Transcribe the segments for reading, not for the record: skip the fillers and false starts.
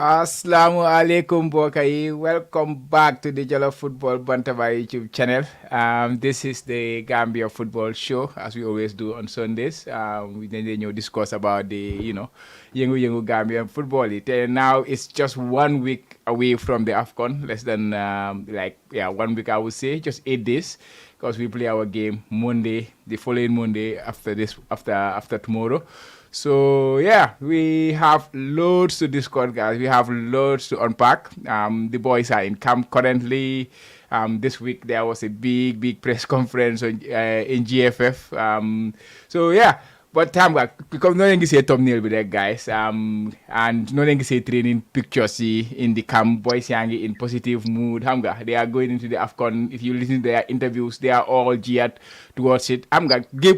Assalamu alaikum Bokai. Welcome back to the Jollof Football Bantaba YouTube channel. This is the Gambia Football Show, as we always do on Sundays. We then discuss about the, Yengu Gambian football. Now it's just 1 week away from the AFCON, less than 1 week I would say, just 8 days, because we play our game Monday, the following Monday after tomorrow. So yeah, we have loads to discuss, guys. We have loads to unpack. The boys are in camp currently. This week there was a big press conference in GFF. So yeah, but because no one say thumbnail with that, guys. And no one say training pictures in the camp. Boys yangi in positive mood. They are going into the AFCON. If you listen to their interviews, they are all geared towards it.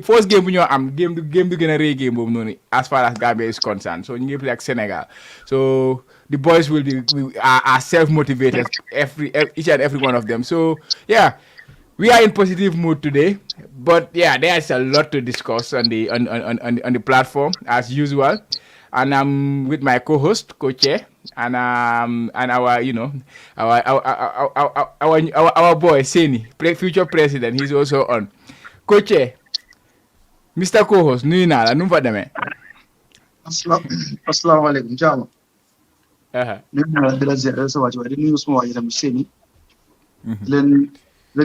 First game game to generate game as far as Gambia is concerned. So you play like Senegal. So the boys are self-motivated, each and every one of them. So yeah, we are in positive mood today, but yeah, there's a lot to discuss on the platform as usual, and I'm with my co-host, Co-Chair, and our our boy Seni, future president. He's also on. Co-Chair, Mr. Co-host, nuyu naa la nu mu fa demee. Asalaamaaleykum jaama. Nuyu naa la di la ziar sa waaj waaye di nuyu suma waaj tamit Seni. Leen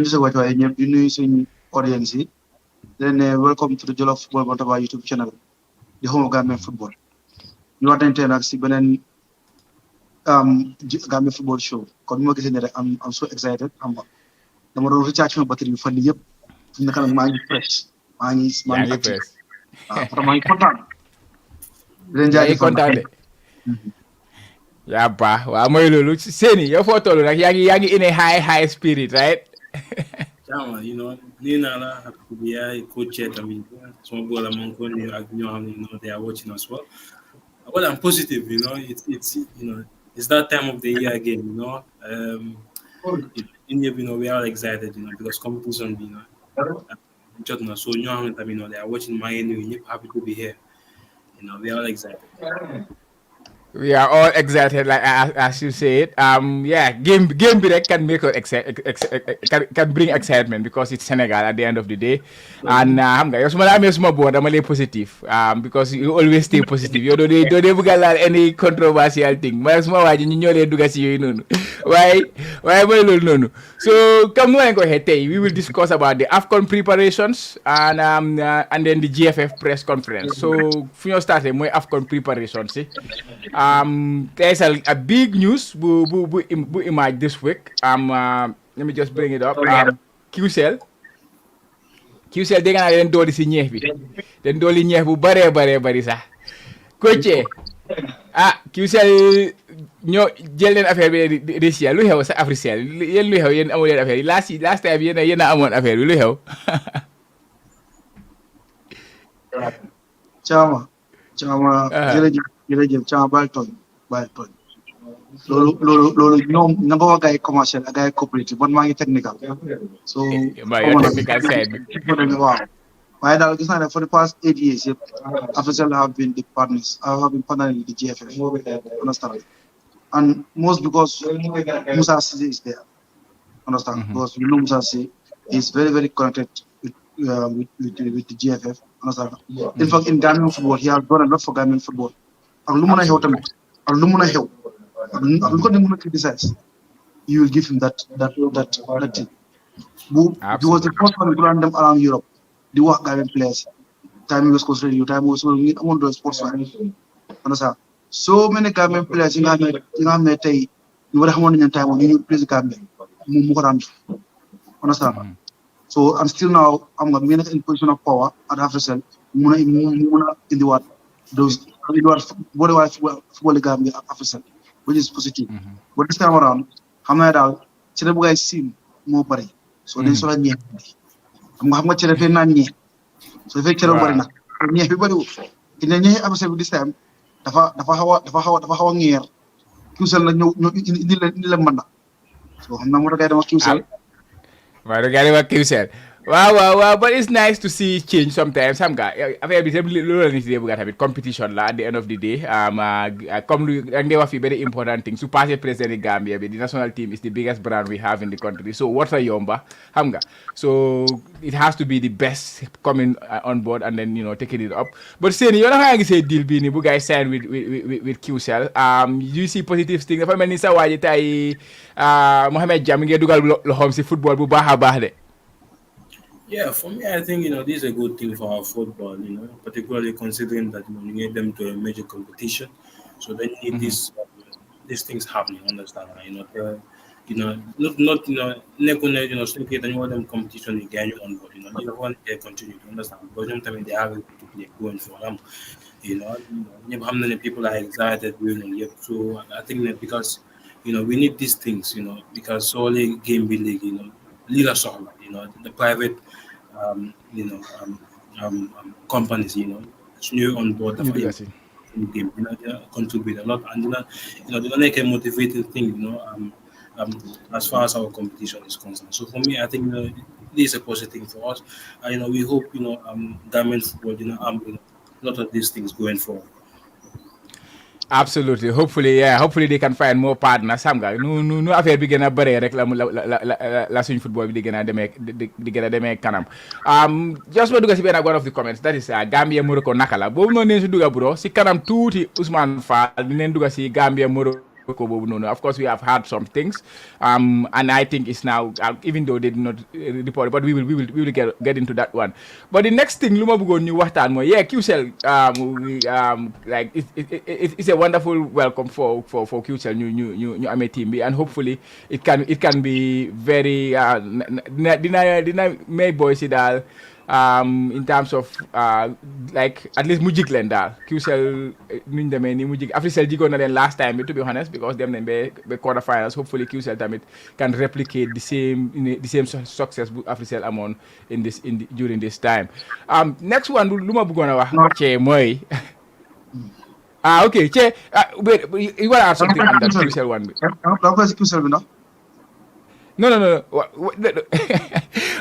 di sa waaj waaye ñëpp di nuyu suñu audience yi. Leen welcome to the Jollof Football Bantaba YouTube channel di home of Gambian football. Ñu waxtaan tey nag si beneen Gambian football show. Kon ma gisee ne rek I'm so excited. Dama doon recharge sama batterie bi fan yii yëpp. Fi mu nekk nag maa ngi fresh. maa ngi active. Waaw maa ngi kontaan. Leen jaajëfal kontaan de. yaa baax waaw mooy loolu Seni yow foo toll nag yaa ngi in a high spirit, right? Jama, nii naa la ak yaay coach tamit sama boy la man ko ni ak ñoo xam ne they are watching as well. Well, I'm positive, it's that time of the year again, in Europe, we are excited, because competition, so ñoo xam ne tamit they are watching my ñëpp happy to be here. We are excited. We are all excited, like as you said. Game break can make can bring excitement because it's Senegal at the end of the day. And I'm board. I'm really positive. Because you always stay positive. You don't any controversial thing. Why? So come on, go ahead. We will discuss about the AFCON preparations and then the GFF Press Conference. So for your start, my AFCON preparations. There's a big news bu emerge this week. Let me just bring it up. QCell dégg naa leen dooli si ñeex bi den dooli ñeex bu bari sax Coach QCell ñoo jël leen affaire bi Russia lu xew sa Africell yéen lu xew yéen amu leen affaire yi last time yéen a amoon affaire bi lu xew. Caama jërëjëf Caama bàyyi tooñ loolu ñoom na nga wax gars commercial ak gars coopérative man maa ngi technical so technical side bi waaw waaye daal gis naa ne for the past 8 years yëpp AFCON have been the partners. I have been partnering with the GFF, understand, and most because Musa Sisi is there, understand, because we know Musa Sisi is very connected with the GFF, understand. In fact, in Gambian football he has done a lot for Gambian football. Ak lu mën a xew tamit ak lu mën a xew ak lu ko mën a criticize, you will give him that thing. He was the first one to run them around Europe. The work Gambian players. Time was considered time was on the sports fan. Understand? So many Gambian players in Gambian tay you would have one in time when you play the Gambia. Understand? So and still now I'm in position of power at AFCON. Muna in the what those football Gambia at AFCON, which is positive. But this time around, Hamada Chile guys seem more bari. So then so ñe xam nga ci defé nan ñe so fekk ci bari na ñe bi bari ina ñe AFCON this time dafa xawa ngeer Qcell na ñew indi leen man na so xam na mo tax dama Qcell waaye da gars yi wax Qcell Wow. But it's nice to see change sometimes. Xam nga affaire bi tam loolu la nit yi bëgg a tamit competition la at the end of the day. Comme lu da ngay wax fi very important thing su passé président di Gambia bi the national team is the biggest brand we have in the country. So what a yomba xam nga. So it has to be the best coming on board and then taking it up. But Seni yow naka nga gisee deal bii nii bu guys sign with QCell. You see positive thing dafa mel ni sa waa ji tey Mohamed Jam ngeen dugal loxoom si football bu baax a baax de. Yeah, for me, I think this is a good thing for our football. Particularly considering that you need them to a major competition, so they need these things happening. Understand? Not sneaky. Then you want them competition again on board. You don't want to continue to understand because sometimes they have to play going for them. How many people are excited doing it? So I think that because we need these things. Because solely game be league. Leader song. The private companies, new on board the game, they contribute a lot, and they make a motivating thing, as far as our competition is concerned. So for me, I think this is a positive thing for us. We hope government football, a lot of these things going forward. Absolutely. Hopefully they can find more partners. Xam nga nu affaire bi gën a bëree rek la suñ football bi di gën a demee kanam. Just ma dugga si benn one of the comments that is Gambia Morocco naka la boobu noonu neen si dugga bro si kanam tuuti Ousmane Fall neen dugga si Gambia Morocco boobu noonu. Of course we have heard some things and I think it's now even though they did not report it, but we will get into that one. But the next thing lu ma bëggoon ñu waxtaan mooy QCell like it's a wonderful welcome for QCell ñu amee team bi and hopefully it can be very dina may boy si daal in terms of like at least mu jig leen daal QCell nuñ demee ni mu jig AFCON jigoon na leen last time to be honest because dem nañ ba quarter finals. Hopefully QCell tamit can replicate the same success bu AFCON amoon during this time. Next one lu ma bëggoon a wax ci mooy okay Che wait you want to add something on that QCell one bi no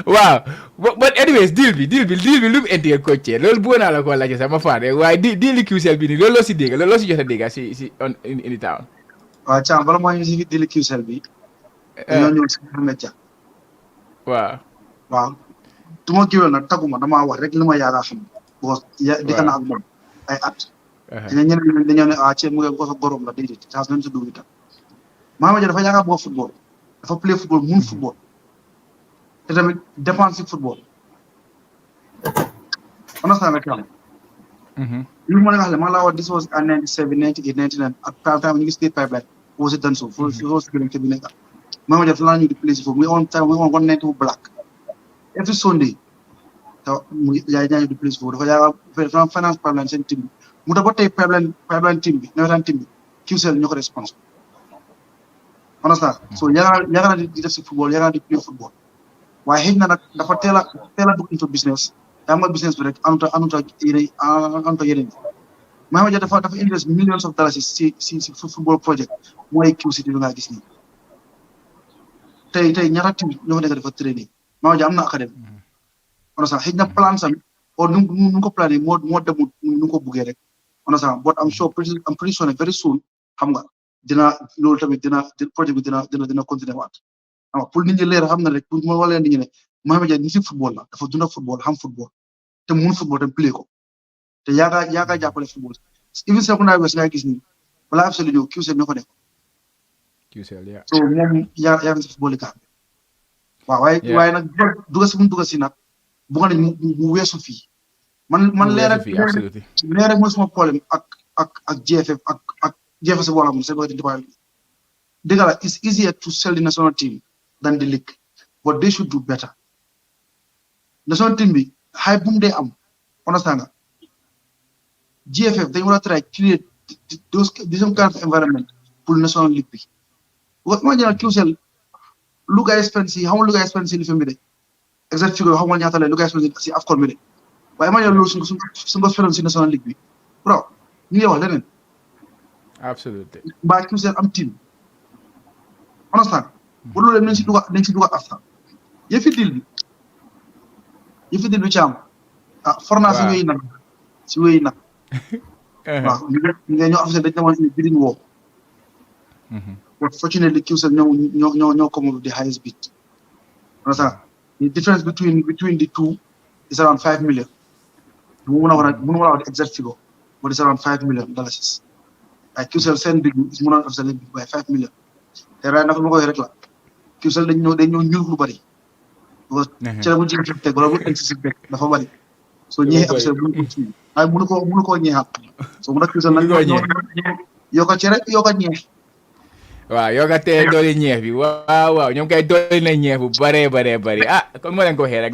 waaw but anyways deal bi lu mu indi ko ci loolu bëggoon naa la ko laajte sama faare waaye deal QCell bi nii loolu loo si dégg loolu loo si jot a dégg si in the town. waaw Thiam bala maa ñu si deal QCell bi dañoo ñëw si média waaw du ma kiiwal nag taguma damaa wax rek li ma yaakaar xam because dégg naa ak moom ay at ñeneen dañoo ne Thiam mu ngi ko fa gorom la déedéet chance nañ si dugg itam Mama Dia dafa yaakaar boo football dafa play football mun football te tamit dépense football understand nga Thiam li ma la wax ma la wax this was in 97 98 99 at time ñu ngi state pipeline was it done so for security bi nekk Mama Dia la ñu di play foofu we on time we on one night black every Sunday taw mu yaay ñaan di play foofu dafa yaakaar finance pipeline seen team mu dafa tey pipeline team bi nawetaan team bi QCell ñoo ko responsable understand so yaakaar di def si football yaakaar di play football waaye xëy na nag dafa teel a dugg into business yaa ma business bi rek anuta yeneen Mama Dia dafa invest millions of dollars si football project mooy QCity bi nga gis nii tey ñaata team ñoo ko nekk dafa training Mama Dia am na académie understand xëy na plan sam or nu ko plané moo demul nu ko buggee rek understand but I'm pretty sure very soon xam nga loolu tamit projet bi dina continuer waat pour nit ñi leer xam na rek pour ma wax leen nit ñi ne Mama Dia ni si football la dafa dunda football xam football te mun football te play ko te yaakaar jàppale football even secondary west nga gis ni balaa AFCON ñëw QCell ñoo ko def so moom yaa si football ka waaw waaye nag duga si nag bu nga ne mu weesu fii man leer rek mooy sama problème ak GFF ak GFF wala moom c'est vrai dëgg la it's easier to sell the national team than the league but they should do better national team bi xay bu mu dee am understand nga GFF dañu war a try create this kind of environment pour national league bi ma jël QCell lu gars yi spend si xamul lu gars yi spend si li fi mu de exact figure xamul ñaata la lu gars yi spend si AFCON bi de waaye ma jël loolu su nga spend si national league bi bro ñu ngi wax leneen absolutely mbaa QCell am team understand bu loolu nañ si duga after yëfi deal bi fi di lu ci am forna si wéy nag waaw ñu ñoo officiel dañ demoon in bidding war but fortunately QCell ñoo come up with the highest bid. Understand? The difference between the two is around $5 million. Mënu ma wax the exact figure, but it's around $5 million. Like QCell seen bid is mun a officiel bid by $5 million. te right now ma koy rek la QCell dañ ñoo ñuul lu bari parce que ci la bu jigéen teg wala bu insisté teg dafa bari so ñeexi officiel bu ko ci waaye mënu koo ñeexal so mu nag QCell nag yokka ci rek yokka ñeex waaw yokka tee dooli ñeex bi waaw ñoom kay dooli na ñeex bu bare kon moo leen ko waxee rek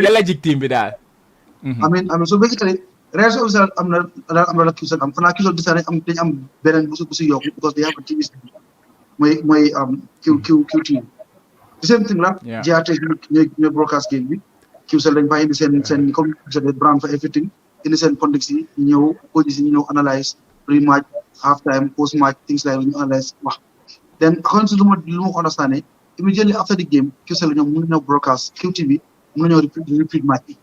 yàlla jig team bi daal amiin so basically réaction officiel am na la QCell am xanaa QCell gis dañ am beneen bu si yokk because they have a TV mooy QT the same thing la GRT ñooy broadcast game bi QCell dañ fa indi seen comme brand for everything indi seen contexte yi ñëw coaches yi ñëw analyse pre-match half time post match things like ñu analyse wax then according to lu ma understand immediately after the game QCell ñoom mun nañoo broadcast QTV mun nañoo repeat match bi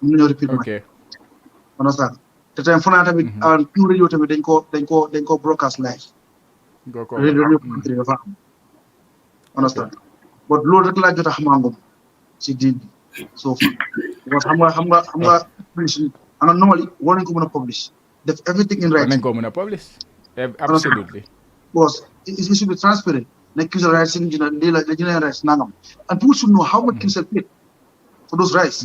mun nañoo repeat match understand te tamit fu naa tamit Q radio tamit dañ ko broadcast live radio dafa am understand but loolu rek laa jot a xamangum si diin bi so because xam nga normally war nañ ko mën a publish def everything in writing nañ ko mën a publish absolutely because it should be transparent like QCell rights in the rights nangam and people should know how much QCell paid for those rights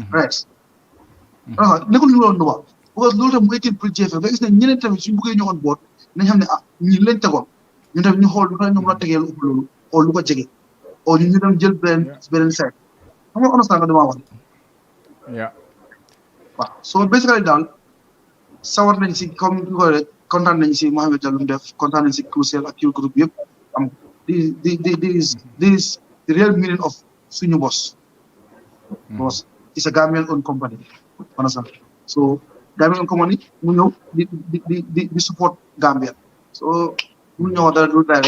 nekkul ñu loolu wax because loolu tam mooy pour GFF nga gis ne ñeneen tamit suñu bëggee ñu on board nañ xam ne ñi leen tegoon ñun tamit ñu xool lu fa ñoom la tegee lu ëpp loolu oo lu ko jege oo ñu dem jël beneen side xam nga understand nga dama wax waaw so basically daal sawar nañ si comme ñu ko rek kontaan nañ si Mohamed Jallow def kontaan nañ si QCell ak Q group yëpp am this is the real meaning of suñu boss because it's a Gambian owned company understand so Gambian company mu ñëw di support Gambia so mu ñëw dara du daal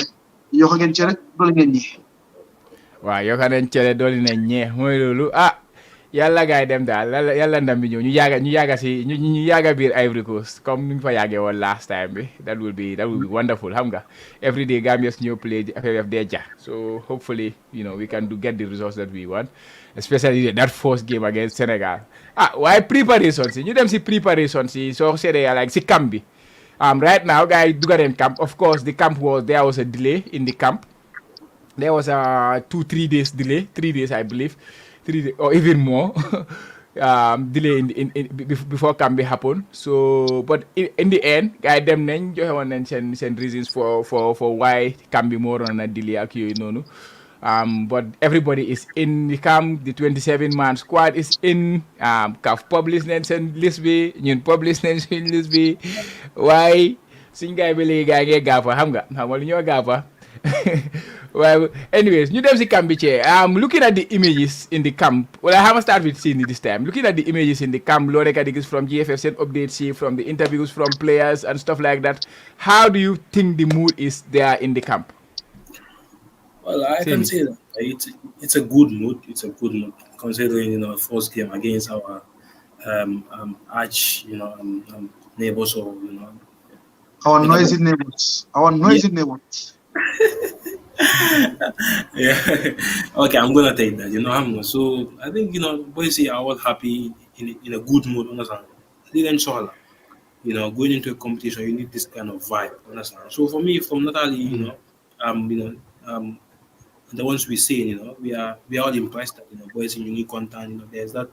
yokk ngeen cere doole ngeen ñi waaw yokk nañ cere doole nañ ñeex mooy loolu yàlla gaay dem daal yàlla ndam bi ñëw ñu yàgga biir Ivory Coast comme ni ñu fa yàggee woon last time bi that will be wonderful xam nga every day Gambia's ñëw play the FFF deja so hopefully we can get the results that we want especially that first game against Senegal waaye préparation si ñu dem si préparation si soo seetee like si camp bi right now guys yi dugga neen camp of course the camp there was a delay in the camp there was a 2-3 days delay 3 days I believe 3 days or even more delay in before camp bi happen so but in the end guys yi dem nañ joxe woon nañ seen reasons for why camp bi moo waroon a delay ak yooyu noonu but everybody is in the camp. The 27-man squad is in. CAF publish nañ seen list bi ñun publish nañ seen list bi waaye suñ gaay bi léegi gaay ngee gaafa xam nga lu ñoo gaafa waaye anyways ñu dem si camp bi cee looking at the images in the camp well I haven't started with seeing it this time looking at the images in the camp loo rek di gis from GFF seen updates yi from the interviews from players and stuff like that how do you think the mood is there in the camp? Well, I can say that it's a good mood. It's a good mood considering first game against our arch neighbors or our noisy neighbors. Yeah. Okay, I'm gonna take that. So I think boys are all happy in a good mood. Understand? Inshallah. Going into a competition, you need this kind of vibe. Understand? So for me, from Natalie, the ones we see, we are all impressed that boys in unique content, there's that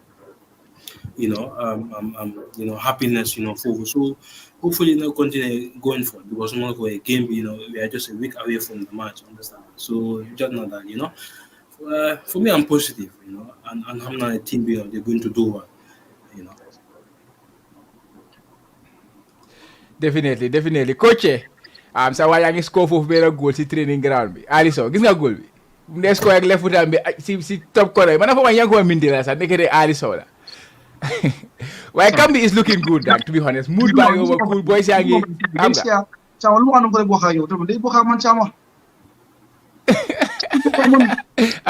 happiness, for so hopefully continue going forward because more for a game, we are just a week away from the match, understand? So just know that, for me I'm positive, and I'm not a team, they're going to do well, Definitely. Coach, sa waa yaa ngi score foofu benn goal si training ground bi Alisson gis nga goal bi mu dee score ak left foot bi si top corner man foofu yaa ngi ko mindi la sax nekkee Alisson la waaye camp bi is looking good daal to be honest mood baa ngi over cool boys yaa ngi xam nga Chama lu ma ko bokk ak yow tamit day bokk ak man Chama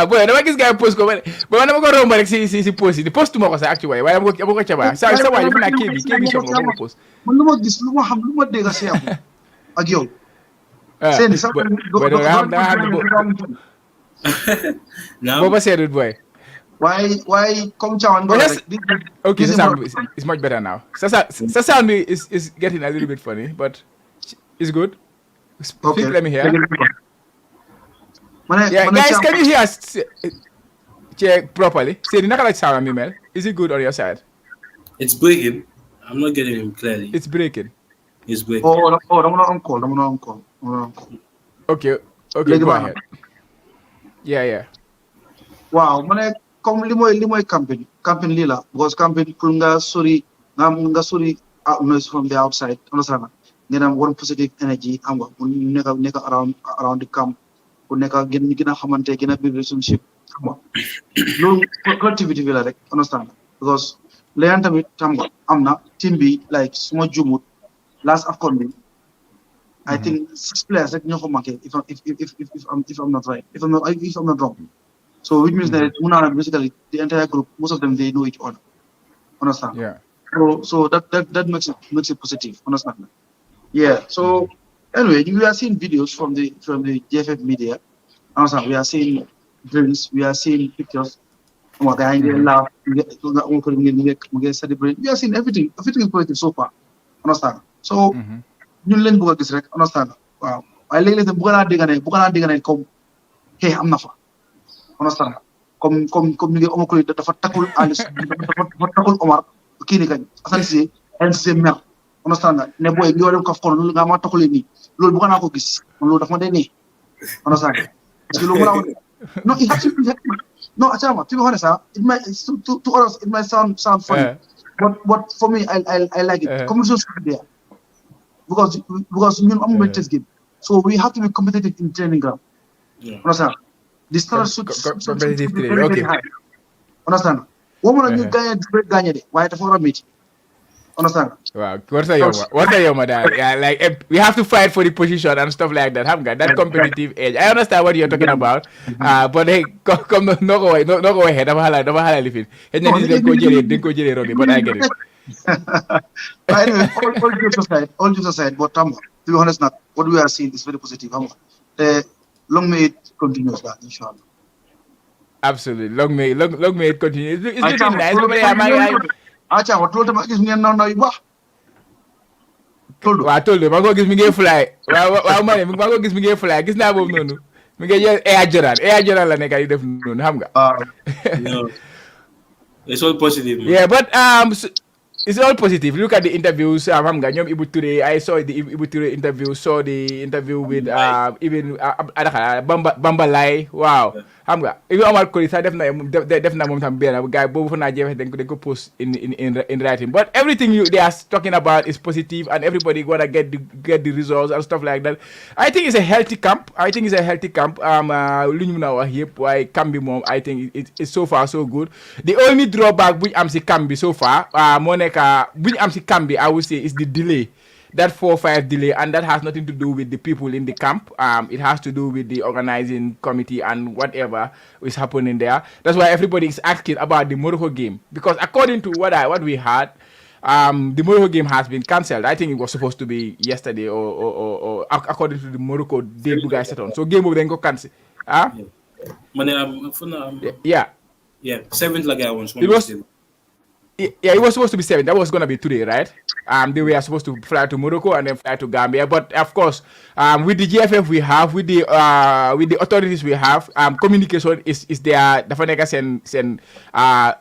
boy dama gis gars yi post ko ba dama ko romb rek si post yi di post ma ko sax actually waaye dama ko caba sa waa def naa kii bi song nga ko post man lu ma gis lu ma xam lu ma dégg si yow ak yow seeni sax booba seedut boy waaye comme cawan nga rek okay the sound is much better now sa sound is getting a little bit funny but it's good. Okay. Let me hear. Yeah, guys, can you hear us check properly? Say the nakala sound mel. Is it good on your side? It's breaking. I'm not getting him clearly. It's breaking. It's breaking. I'm not on call. Okay, go ahead. Yeah. Wow, comme li moy campaign lila because campaign pour nga sori noise from the outside understand ngeen am one positive energy am nga nekk around the camp ku nekk gën a xamante gën a build relationship xam nga loolu productivity bi la rek understand because leen tamit xam nga am na team bi like suma jumut last AFCON bi I think 6 players rek ñoo ko manqué if I'm not right if I'm not wrong so which means that basically the entire group most of them they know each other understand so that makes it positive understand. Yeah. So anyway, we are seeing videos from the GFF media. Also, we are seeing drills. We are seeing pictures. We celebrate. We are seeing everything. Everything is positive so far. Understand? So, you learn about this, understand? Wow. I lay the Bugana Digane come. Hey, I'm not. Understand? Come. You get the Fatakul Alice, Fatakul Omar, Kinigan, Asansi, and Semer. Understand that ne boy bi yo dem kaf kon nga ma takule ni lolou bu ko gis man lolou dafa ma day ni understand parce que lolou mo no it has to be no achama to be honest it might to others it might sound funny but for me I like it competition there because ñun amu test game so we have to be competitive in training ground understand this standard should competitive training okay understand wo mo ñu gagner de waye dafa wara metti understand? Wow, what's your madam? Yeah, like we have to fight for the position and stuff like that. That competitive edge. I understand what you're talking about. But hey, come no go ahead. Don't hala lifin. And then they go jere wrong, but I get it. But anyway, all jokes aside, but to be honest, not what we are seeing is very positive. Long may it continues that, inshallah. Absolutely, long may it continue. It's really nice. Acha what told them gis ngeen naw yu bax tollu ma ko gis mi ngi fly waaw ma ne ma ko gis mi ngi fly gis naa boobu noonu mi ngi jël air Jordan la nekk ay def noonu xam nga no it's all positive man. Yeah, but it's all positive. Look at the interviews. Xam nga ñoom Ibu Touré, I saw the Ibu Touré interview, saw the interview with even Bamba Lai. Wow. Xam nga even Omar Koli sax def na moom tam benn gars boobu fa naa jeex dañ ko post in writing. But everything they are talking about is positive and everybody gonna get the results and stuff like that. I think it's a healthy camp. Lu ñu mën a wax yëpp waaye camp bi moom I think it's so far so good. The only drawback bu ñu am si camp bi so far moo nekk bu ñu am si camp bi I would say is the delay. That 4-5 delay, and that has nothing to do with the people in the camp. It has to do with the organizing committee and whatever is happening there. That's why everybody is asking about the Morocco game, because according to what we heard, the Morocco game has been cancelled. I think it was supposed to be yesterday or according to the Morocco date you guys set on. So game will then go cancel. Yeah. 7th like I was. Yeah, it was supposed to be 7. That was going to be today, right? They were supposed to fly to Morocco and then fly to Gambia. But of course, with the GFF we have, with the authorities we have, communication is there. Dafa nekk seen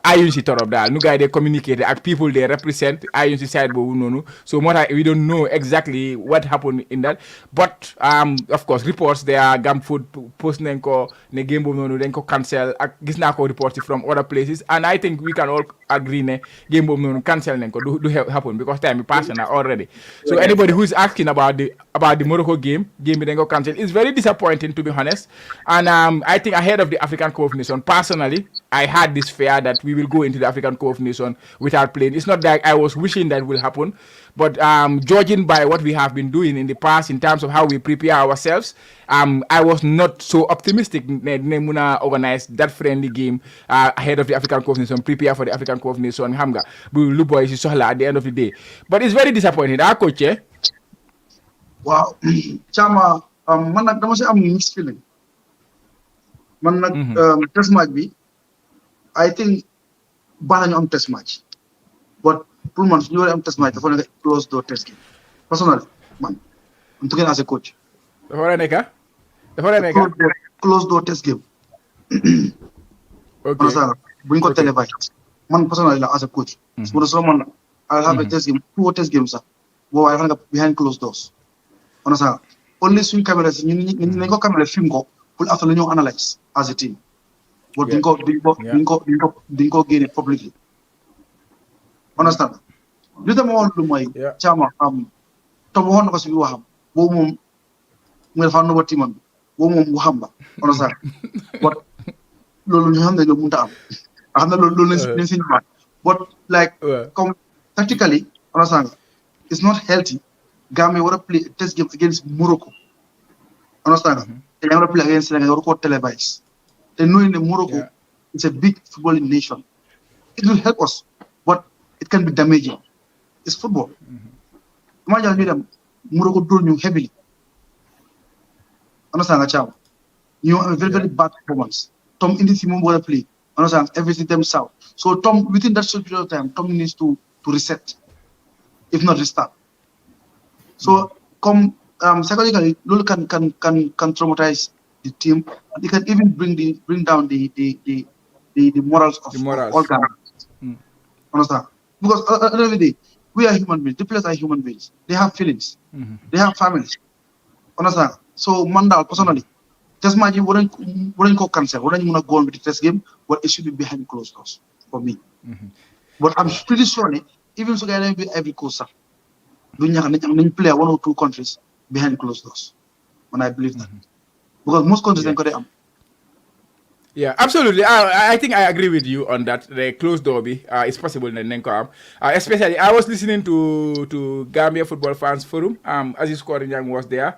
ayun si torop daal. Nu guys they communicate ak people they represent ayun si side boobu noonu. So we don't know exactly what happened in that. But of course, reports there. Gamfood post nañ ko ne game boobu noonu dañ ko cancel. Ak gis naa ko reports from other places, and I think we can all agree ne game boobu noonu cancel nañ ko do happen because time passed now already. So anybody who is asking about the Morocco game bi dañ ko cancel, it's very disappointing to be honest. And I think ahead of the African Cup of Nations, personally I had this fear that we will go into the African Cup of Nations without playing. It's not that I was wishing that will happen, but judging by what we have been doing in the past in terms of how we prepare ourselves, I was not so optimistic ne muna organize that friendly game ahead of the African Cup of Nations, prepare for the African Cup of Nations. Hamga, bu lu boy si soxla at the end of the day. But it's very disappointing. Coach, eh? Wow, Chama, man nag dama si am mixed feeling. Man nag test match bi, I think baax nañu am test match, but pour man su ñu waree am test match dafa nekk close door test game. Personally, man, I'm talking as a coach. Dafa war a nekk Close door test game. ok Buñ ko télévisé. Man personally as a coach. So man, I'll have a test game, 2 test games sax. Boobaa dafa nekk behind closed doors. Understand? Only suñ caméra si ñu ko caméra film ko pour after la ñoo analyse as a team. But duñ ko génne publicly. Understand? Li dama wax lu mooy Chama Tom waxoon na ko si bi waxam boobu moom mu dafa nëbba teamam bi boobu moom waxam la. Understand? But loolu ñu xam ne loolu mënut a am. Xam na loolu lañ si ñëwaat. But like comme tactically, understand? It's not healthy. Gambia war a play a test game against Morocco. Understand? Te war a play against Senegal war ko televise. Te knowing that Morocco is a big footballing nation. It will help us, but it can be damaging. It's football. Imagine ñu dem Morocco dóor ñu heavily. Understand nga Cham? You have a very, very bad performance. Tom indi si moom war a play. Understand? Everything themselves. So Tom, within that short period of time, Tom needs to reset, if not restart. So come psychologically, Lulu can traumatize the team. They can even bring down the morals of all guys. Understand? Because at the end of the day, we are human beings. The players are human beings. They have feelings. They have families. Understand? So Mandal personally, test match wouldn't go cancel. Wouldn't go on with the test game, but it should be behind closed doors for me. But I'm pretty sure even so, guys be every course. They play 1 or 2 countries behind closed doors. And I believe that. Because most countries don't got. Yeah, absolutely. I think I agree with you on that. The closed door is possible in Nenko. Especially, I was listening to Gambia Football Fans Forum. Aziz Korin was there.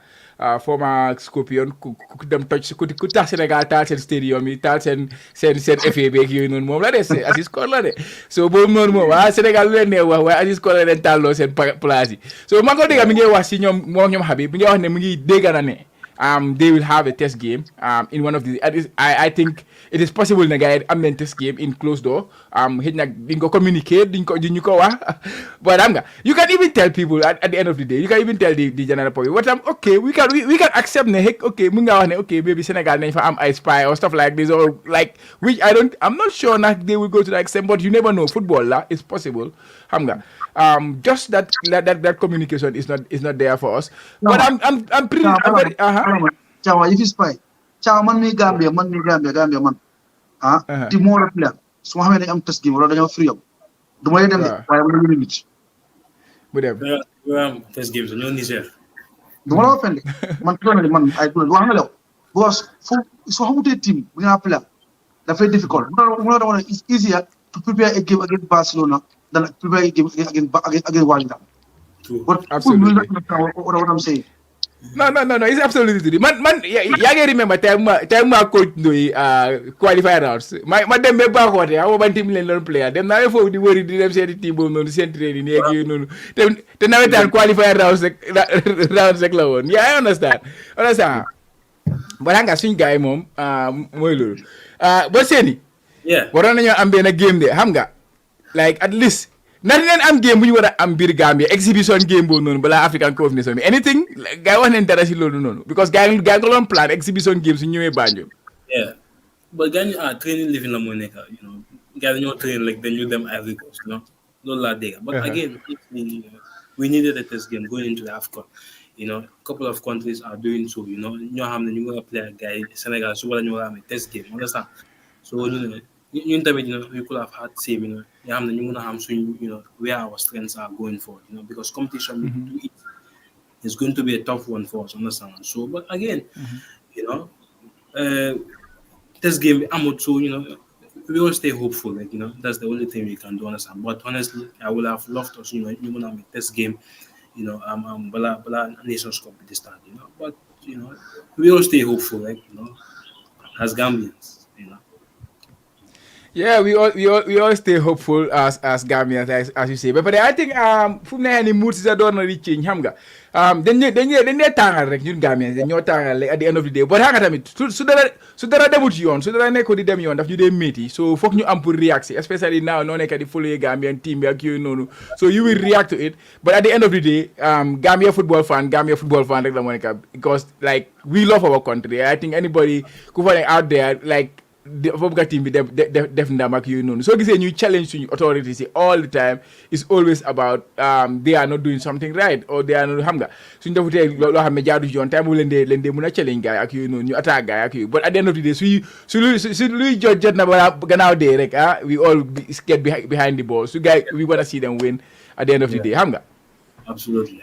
Former Scorpion ku dem touch ku tax Sénégal taal seen stadium yi taal seen FA beeg yooyu noonu moom la de Aziz Kor la de so boobu noonu moom Sénégal lu leen nee wax waaye Aziz Kor la leen taalloo seen place yi so maa ngi ko dégg mi ngi wax si ñoom Habib mi ngi wax ne mi ngi dégg na ne they will have a test game in one of the I think it is possible na gars yi am nañ test game in closed door xëy na di nga ko communiquer di ñu ko wax but xam nga you can even tell people at the end of the day you can even tell the general public what okay we can accept ne hey okay mun nga wax ne okay maybe Sénégal nañ fa am ay spy or stuff like this or like which I'm not sure nag they will go to that extent but you never know football la it's possible xam nga just that communication is not there for us. But I'm pretty. Chawa, if you spy, Chawa man me Gambia man. The more player, so how many am test game or they free up. The more them, why am I limit? With them. Test games, no Niger. The more offended, man, I do it. Because so how many team we have player? That's very difficult. It's easier to prepare a game against Barcelona than prepare a game against Washington. But absolutely. What I'm saying. No. It's absolutely true. Man, yeah, remember time coach Ndoye qualifier rounds. My dem be back what ya one team len player. Dem na fo di wori di dem seen team boobu noonu seen training yeeg yooyu noonu. Te nawetaan qualifier rounds rek la woon. Yeah, I understand. But hanga suñ gars yi moom mooy loolu. Ba seeni. Yeah. Waroon nañoo am benn game de xam nga. Like at least nan leen am game bu ñu war a am biir Gambia exhibition game boobu noonu balaa African Cup of Nations bi anything gars yi wax nañ dara si loolu noonu because gars yi nga doon plan exhibition game su ñëwee Banjul. Yeah, but gars yi training living la moo nekk gars yi ñoo train like dañu dem Ivory Coast loolu laa dégg. But again we needed a test game going into the AFCON. A couple of countries are doing so. ñoo xam ne ñu ngi play ak gars yi Sénégal su wala ñu war a am test game understand so ñun tamit we could have had same ñoo xam ne ñu mën a xam suñ where our strengths are going forward because competition is going to be a tough one for us understand so but again test game amut so we will stay hopeful. Like, that's the only thing we can do, understand. But honestly, I would have loved us, even on this game, Bala Nations Cup at this time, But we all stay hopeful, like, as Gambians, Yeah, we all stay hopeful as Gambians, as you say. But I think fu mu ne nii mood si sa doon na di change xam nga dañ tàngal rek ñun Gambians dañoo tàngal rek at the end of the day but xam nga tamit su dara demut yoon su dara nekko di dem yoon daf ñu dee métti so foog ñu am pour react si especially now noo nekk di follow Gambian team bi ak yooyu noonu so you will react to it but at the end of the day Gambia football fan rek la moo nekk because like we love our country. I think anybody ku fa ne out there like Football team bi def ndam ak yooyu noonu soo gisee ñuy challenge suñu authorities yi all the time is always about they are not doing something right or they are not xam nga suñu defutee loo xam ne jaadu yoon time bu leen dee mën a challenge gars yi ak yooyu noonu ñu attaque gars yi ak yooyu but at the end of the day su luy jot na balaa gannaaw dee rek we all get behind the ball su gars we wanna see them win at the end of the day xam nga absolutely.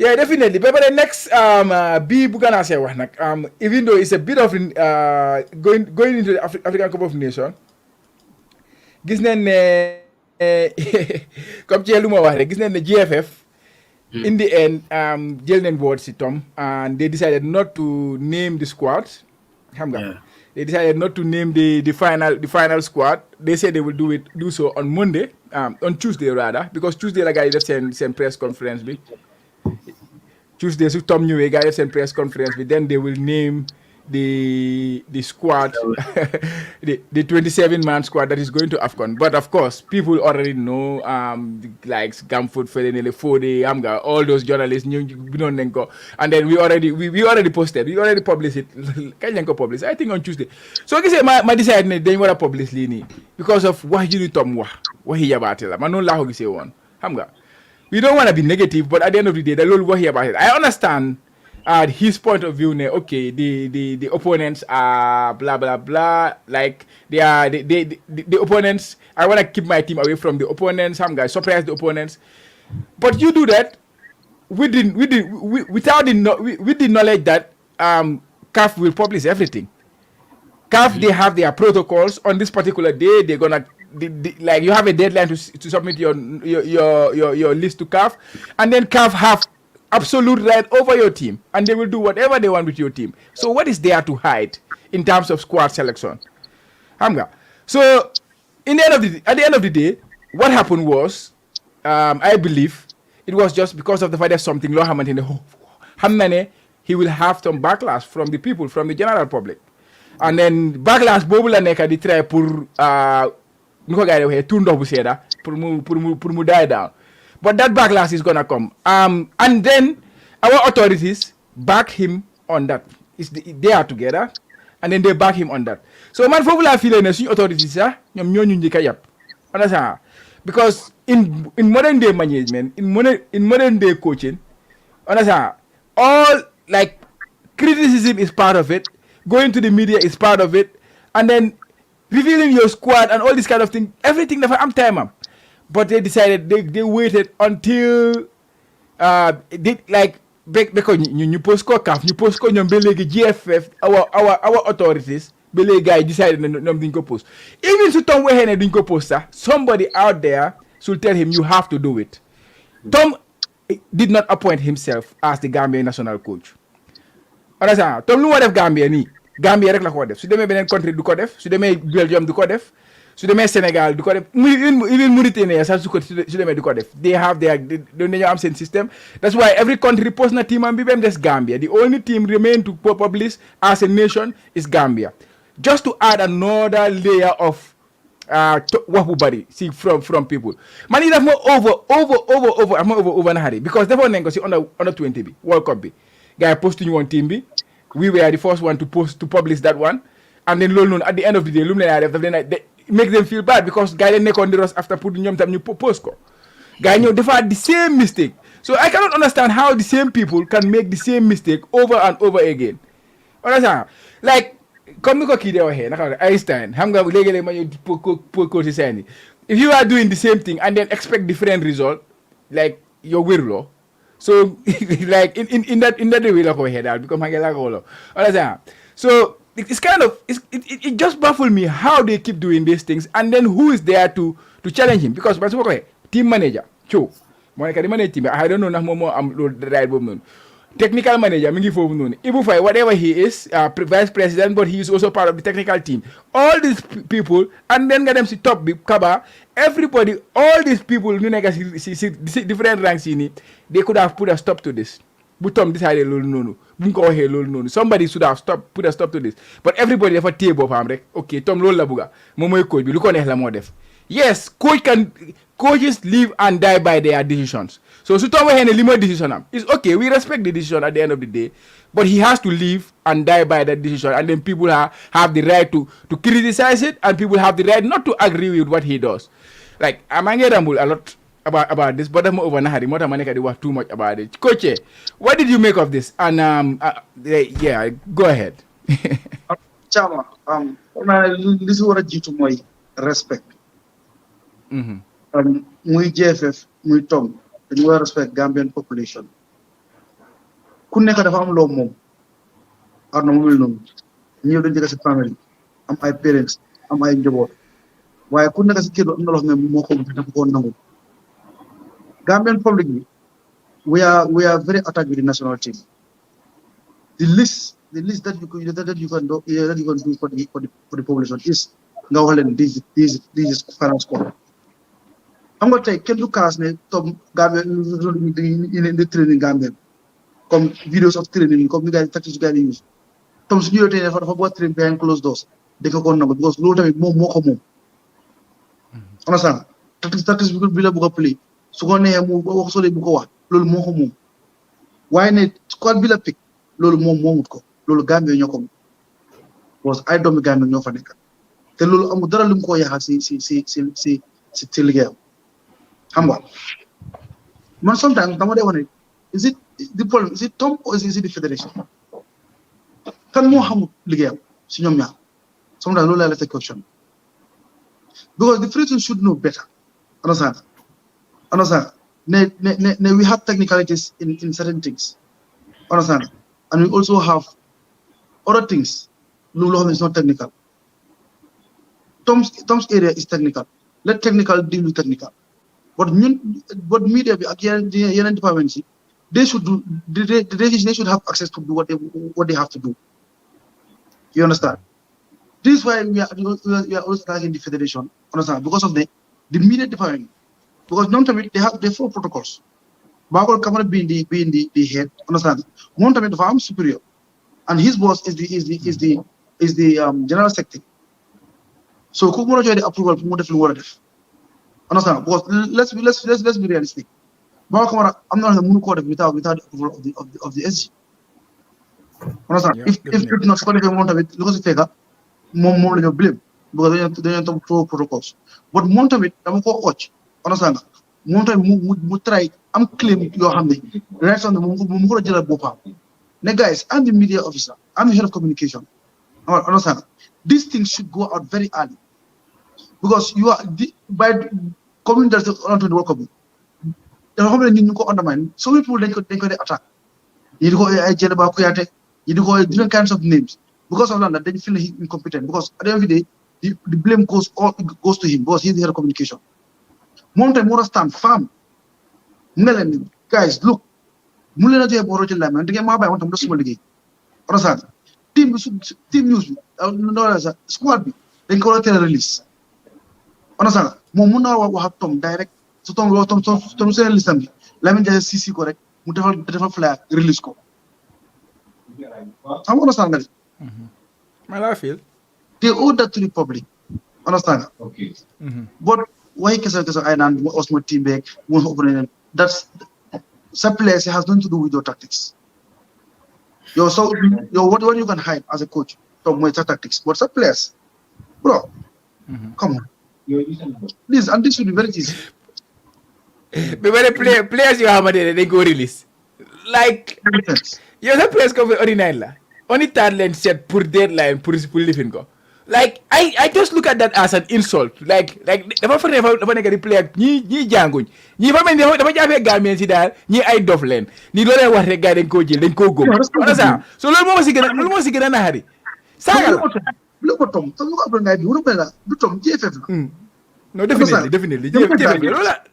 Yeah, definitely. But the next B Bugana say wax nak even though it's a bit of going into the African Cup of Nations gis nañ ne comme ci lu ma wax rek gis nañ ne GFF in the end jël nañ board si Tom and they decided not to name the squad xam nga they decided not to name the final squad. They said they will do so on Monday on Tuesday rather because Tuesday la gars yi def seen press conference bi Tuesday su Tom ñëwee gars yi def seen press conference bi then they will name the squad the 27-man squad that is going to AFCON but of course people already know like Gamfoot Felenele Fode Amga all those journalists ñu binoon nañ ko and then we already published it kañ lañ ko publish I think on Tuesday so gisee ma decide ne dañ war a publish lii nii because of wax ji ni Tom waxi yabaate la man noonu laa ko gisee woon xam nga we don't want to be negative but at the end of the day da loolu waxi yabaate la I understand his point of view, okay, the opponents are blah blah blah. Like they are the opponents. I want to keep my team away from the opponents. Some guys surprise the opponents, but you do that with the knowledge that CAF will publish everything. CAF they have their protocols on this particular day. They're gonna like you have a deadline to submit your list to CAF, and then CAF have absolute right over your team and they will do whatever they want with your team. So what is there to hide in terms of squad selection? Hamga. So at the end of the day, what happened was I believe it was just because of the fact that something law happened in the Hamnane, he will have some backlash from the people, from the general public. And then backlash bobu la neka di try pour nuko gaay waxe tour ndox bu séda pour mu die down. But that backlash is gonna come. And then our authorities back him on that. They are together, and then they back him on that. So man, for la feeling authorities, ñom ñoo ñu njëkk a yab. Understand? Because in modern day management, in modern day coaching, understand? All like criticism is part of it. Going to the media is part of it, and then revealing your squad and all this kind of thing. Everything that I'm time up. But they decided they waited until because ñu post ko CAF ñu post ko ñoom ba léegi GFF our authorities ba léegi gars yi decided ne ñoom duñ ko post even su Tom waxee ne duñ ko post sax somebody out there should tell him you have to do it. Tom did not appoint himself as the Gambia national coach. Understand? Tom lu ma def Gambia nii Gambia rek la ko def su demee beneen country du ko def su demee Belgium du ko def su demee Sénégal du ko def even Mauritania sax su demee du ko def they have dañoo am seen system. That's why every country post na team am bi bem des Gambia. The only team remain to publish as a nation is Gambia. Just to add another layer of wax bu bari see from people man yi daf ma over na xari because defoon nañ ko si under 20 bi World Cup bi gars yi postuñu woon team bi we were the first one to publish that one and then loolu noonu at the end of the day lu mu leen def daf leen make them feel bad because guys yi nekkoon di ros after pour ñoom tam ñu post ko guys yi ñëw defaat the same mistake so I cannot understand how the same people can make the same mistake over and over again understand like comme ni ko kii de waxee naka Einstein xam nga léegi-léegi ma ñëw ko si seen if you are doing the same thing and then expect different result like yow wéruloo so like in that way la ko waxee daal because ma ngi la ko wolo understand so it's kind of it just baffles me how they keep doing these things, and then who is there to challenge him? Because basically team manager Cho Monica the manage team, I don't know na momo am right woman. Technical manager mingi fofu nonu. Ibu Fai, whatever he is, vice president, but he is also part of the technical team. All these people, and then get them to top Kaba, everybody, all these people, different ranks in it, they could have put a stop to this. But Tom decided no. Somebody should have put a stop to this. But everybody have a table of okay, Tom Lola Buga, Momo coach, look on the def. Yes, coaches live and die by their decisions. So Tom a limo decision. It's okay, we respect the decision at the end of the day, but he has to live and die by that decision, and then people have the right to criticize it, and people have the right not to agree with what he does. Like I'm angry a lot about this, but I'm over Nahari. More than was too much about it. Coach, what did you make of this? And yeah, go ahead. Chama, this is what I do to my respect. Muy GFF, muy Tom, dañu war a respect Gambian population. Ku nekk dafa am loo moom. Arna mu mel noonu. Ñëw dañ jëga si family, am ay parents, am ay njaboot. Waaye ku nekk si kër am na loo xam ne moo ko dafa ko nangu. Gambian public bi, we are very attached with the national team. The list that you can do for the population is nga wax leen this is final score. I'm going to take Kendu Kasne, Tom Gambia, in the training Gambia. Come videos of training, come the guys tactics you guys use. Tom Senior trainer for what training behind closed doors. They can go now because low time more common. Understand? Tactics we could build a book play. So go near move also the book lol more common. Why not squad build a pick? Lol more go. Lol Gambia in your com. Was I don't Gambia no fanica. The lol Amudara Lumko ya see Tilgam. Hamba. Man, sometimes is it the problem? Is it Tom or is it the federation? Can more ham ligam, Sinomia? Sometimes Lola let a question. Because the federation should know better. Understand? We have technicalities in certain things. Understand? And we also have other things. Lulu is not technical. Tom's area is technical. Let technical deal with technical. But media departments, they should do. They should have access to do what they have to do. You understand? This is why we are also attacking the federation. Understand? Because of the media department. Because non-time they follow protocols. Bagol Kamara being the head. Understand? Non-time the farm superior, and his boss is the general secretary. So Kumura joined the approval for more Understand? Because let's be realistic. I'm not the moon code without the approval of the SG. Understand? Yeah, if not quality amount of it, because it take more than blame because they don't throw protocols. But amount of it, I'm going to watch. Understand? Amount of try. I'm claiming your hand. Right on the Mumura General Bopa. Now, guys, I'm the media officer. I'm the head of communication. Understand? These things should go out very early. Because you are by coming that's onto the workable. The government need to undermine. So many people they could attack. You go Jenaba Kuyate, you go different kinds of names. Because of that, they feel he's incompetent. Because at the end of the day, the blame goes to him because he's the head of communication. Mountain Mora stand firm. Guys, look. Mulena to have Oroja Lam and to get my by one of the small again. Understand? Team news, squad, then call it a release. Understand? Momuna will have Tom direct. So Tom say listen. Let me just CC correct. Muteval flag release ko. I understand that. I feel they owe that to the public. Understand? Okay. But why Kesa Island Osmo team back won't open that's some players has nothing to do with your tactics. What you can hide as a coach from my tactics. But some players, bro, come on. This should be very easy. But when the players you have they go release. Like you have players come ordinary la. Only talent set pour deadline pour living go. Like I just look at that as an insult. Like dafa nekk di player ñi jànguñ ñi fa mel ni dafa jaafee Gambien si daal ñi ay dof leen ni loolee wax rek gars dañ koo jël dañ koo góob. So loolu moo si gën a naxari Saaga la. lu ko tom lu ko Abdou Ngaye bi wuro la du tom GFF la. No, definitely. GFF la lola.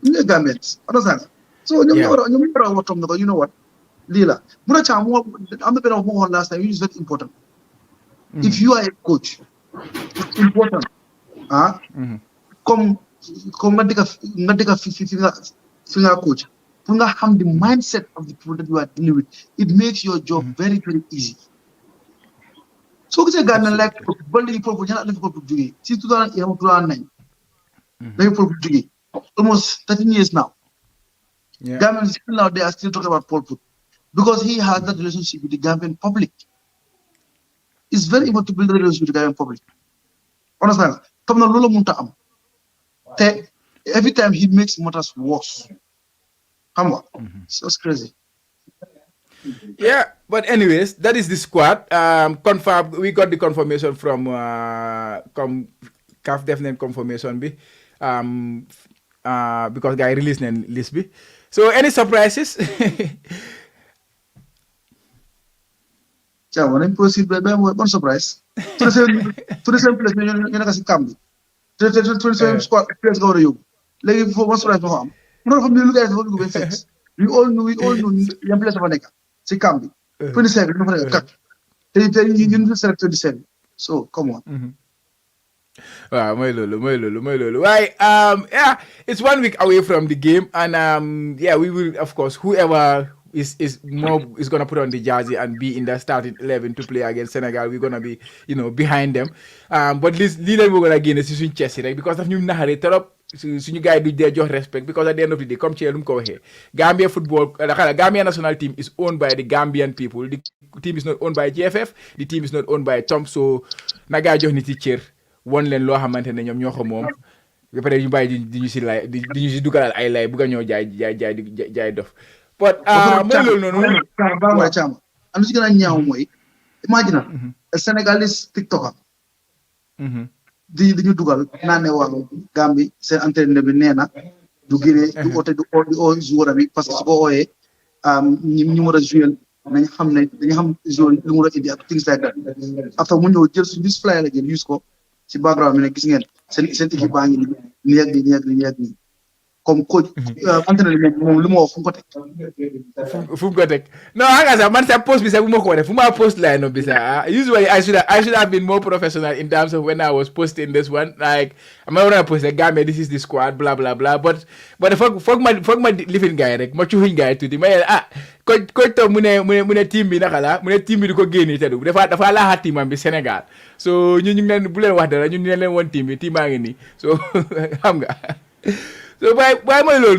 Ñu Gambians. Understand? So ñoom ñoo war a wax tom na you know what? Lii la. Bu na am na benn wax mo last time which is very important. If you are a coach, it's important. Comme nga dëkk fi nga coach. Pour nga xam the mindset of the people that you are dealing with, it makes your job very, very easy. So gisee Gambia like ba léegi foofu ñaata la fi foofu jógee si 2009 la fi foofu jógee almost 13 years now. Gambians still now they are still talking about Pol Pot because he has that relationship with the Gambian public. It's very important to build a relationship with the Gambian public. Understand? Comme na loolu mënta am te every time he makes matters worse. Come on, so it's crazy. Yeah, but anyways, that is the squad. Confirm. We got the confirmation from CAF definite confirmation be. Because guy released an list be. So any surprises? Yeah, when I proceed, one surprise. To the same place, you're not going to come. To the same squad, let's go to you. Like for one surprise, no. You know, from you guys, what we face. We all know. Young place of Aneka. See, Kambi. 27. No, cut. You need select 27. So come on. Wow, my lolo. Why? Yeah, it's 1 week away from the game, and yeah, we will, of course, whoever is gonna put on the jersey and be in the starting 11 to play against Senegal, we're gonna be, behind them. But lii leen bëggoon a génne si suñu chest rek because daf ñu naxaree trop suñu gars yi du dee jox respect because at the end of the day comme ci lu mu ko waxee Gambia football Gambia national team is owned by the Gambian people. The team is not owned by GFF. The team is not owned by Tom. So na gars jox nit ci cër won leen loo xamante ne ñoom ñoo ko moom ba pare ñu bàyyi di ñu si lay di ñu si dugalal ay lay bu nga ñoo jaay dof. But mooy loolu noonu. Am si gën a ñaaw mooy imagine a Senegalese TikToker di ñu dugal naa ne waaw Gambie seen entraîneur bi nee na du génne du oote du oo joueur bi parce que su ko ooyee ñi war a jouer nañ xam ne dañu xam joueur lu mu war a indi ak things like that after mu ñëw jël suñu flyer la jël use ko ci background bi ne gis ngeen seen équipe baa ngi nii nii ak nii comme coach entraîneur bi moom lu ma wax fu mu ko teg non hanga sax man sax post bi sax bu ma ko wane fu ma post line no bi sax usually I should have been more professional in terms of when I was posting this one like I'm not gonna post like Gambia this is the squad blah blah blah but foog ma lifin gars yi rek ma cuuxuñ gars yi tuuti ma coach to mu ne team bi naka la mu ne team bi di ko génne te du dafa laaxa teamam bi Sénégal so ñu ngi leen bu leen wax dara ñu leen woon team bi team baa ngi nii so xam nga. So why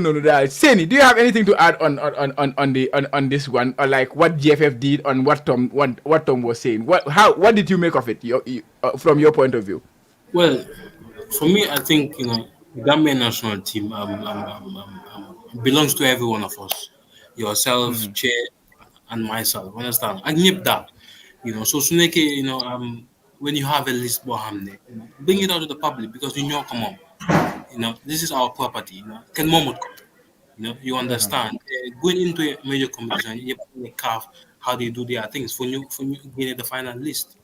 no that Seni, do you have anything to add on this one or like what GFF did on what Tom was saying? What did you make of it from your point of view? Well, for me, I think the Gambian national team belongs to every one of us, yourself, Chair, and myself. Understand? I nip that, So Suneke, when you have a list, bring it out to the public because come on. This is our property. Can Momot come? You understand. Going into a major competition, you have to carve how they do their things. For you get the final list,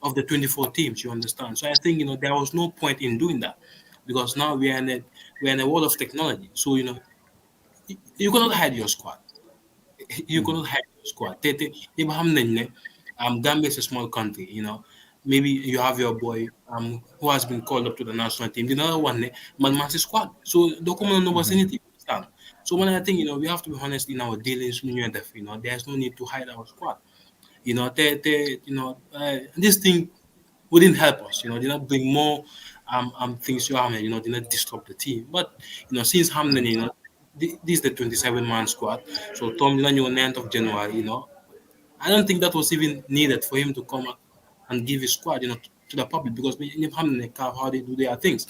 of the 24 teams. You understand. So I think there was no point in doing that because now we are in a world of technology. So you cannot hide your squad. You cannot hide your squad. Gambia is a small country. Maybe you have your boy who has been called up to the national team. The other one, Man's squad. So the common no was anything. So when I think we have to be honest in our dealings, there's no need to hide our squad. This thing wouldn't help us. They not bring more things to Hamden. They not disrupt the team. But since Hamden, this is the 27-man squad. So Tom Delaney on 9th of January. I don't think that was even needed for him to come and give his squad, to the public because we have how they do their things.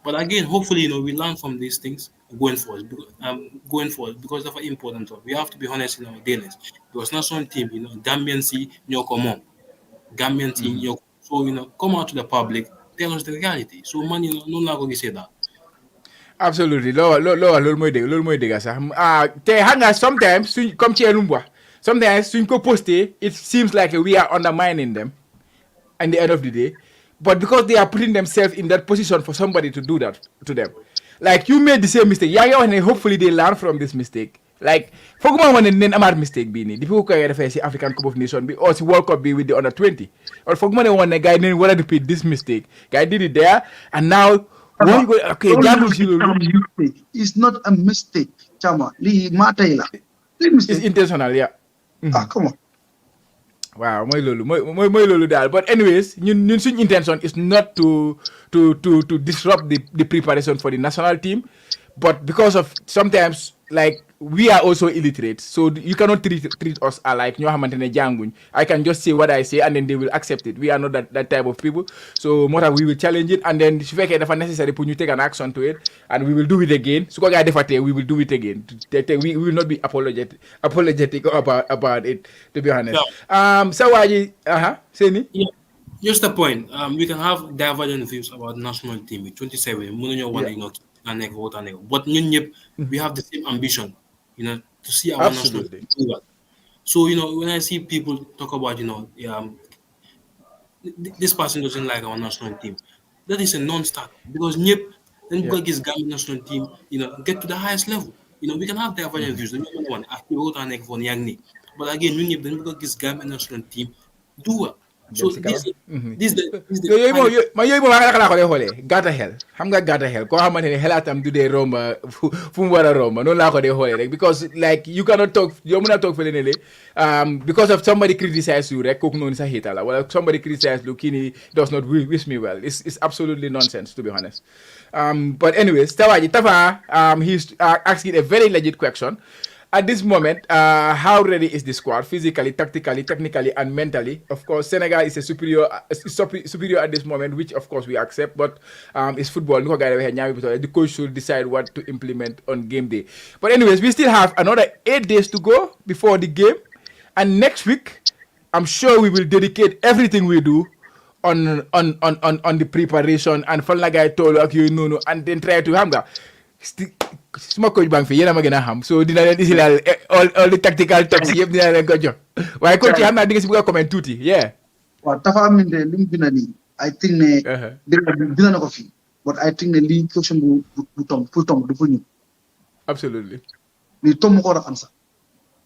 But again, hopefully, we learn from these things going forward. Because of the importance of we have to be honest in our dealings. Because national team, Gambian see Nyokomo, Gambian team, so come out to the public, tell us the reality. So man, no longer say that. Absolutely. Loolu mooy dëgg sax te xam nga sometimes suñ comme ci Elumbwa sometimes suñ ko posté it seems like we are undermining them at the end of the day, but because they are putting themselves in that position for somebody to do that to them, like you made the same mistake. Yeah, hopefully they learn from this mistake. Like foguma wone nen amar mistake bi ni depuis ko koy defé ci African Cup of Nations bi or ci World Cup bi with the under 20, or foguma ne wone guy nen wala repeat this mistake. Guy did it there and now when you go okay jangul ci lolu. It's not a mistake, Chama. Li matay la. It's intentional, yeah. Ah, come on. Wow, mooy loolu daal. But anyways, ñun suñ intention is not to disrupt the preparation for the national team, but because of sometimes like we are also illiterate, so you cannot treat us alike. ñoo xamante ne jànguñ. I can just say what I say and then they will accept it. We are not that type of people, so moo tax we will challenge it and then su fekkee dafa necessary pour ñu take an action to it and we will do it again. Su ko gaa defatee we will do it again. We will not be apologetic about it, to be honest. Sa waa ji Seni. Yeah, just the point. We can have divergent views about national team with 27. But we have the same ambition, to see our national team do that. So, when I see people talk about, this person doesn't like our national team, that is a non-starter because then go against Gambia national team, get to the highest level. We can have divergent views. But again, then go against Gambia national team, do it. So this yooyu moom laa ko dee xoolee gàtta xel xam nga gàtta xel koo xamante ne xelaatam du dee romba fu mu war a romba noonu laa ko dee xoolee rek because like you cannot talk yow mën a toog fële ne le because of somebody criticize you rek kooku noonu sa hater la wala somebody criticize you kii ni does not wish me well. It's absolutely nonsense, to be honest. But anyways, Tafa he's asking a very legit question. At this moment, how ready is the squad physically, tactically, technically, and mentally? Of course, Senegal is superior at this moment, which of course we accept. But it's football. The coach should decide what to implement on game day. But anyways, we still have another 8 days to go before the game, and next week, I'm sure we will dedicate everything we do on the preparation and fan like I told you, and then try to hamga. Suma coach bang fi yéen a ma gën a xam so dina leen isi laal all the tactical talks yëpp dina leen ko jox waaye coach yi xam naa di nga si bëgg a comment tuuti waaw Tafa Minde li mu bind nii I think ne dina na ko fi but I think ne lii question bu tom pour tom du pour ñu absolutely lii tom mu ko war a answer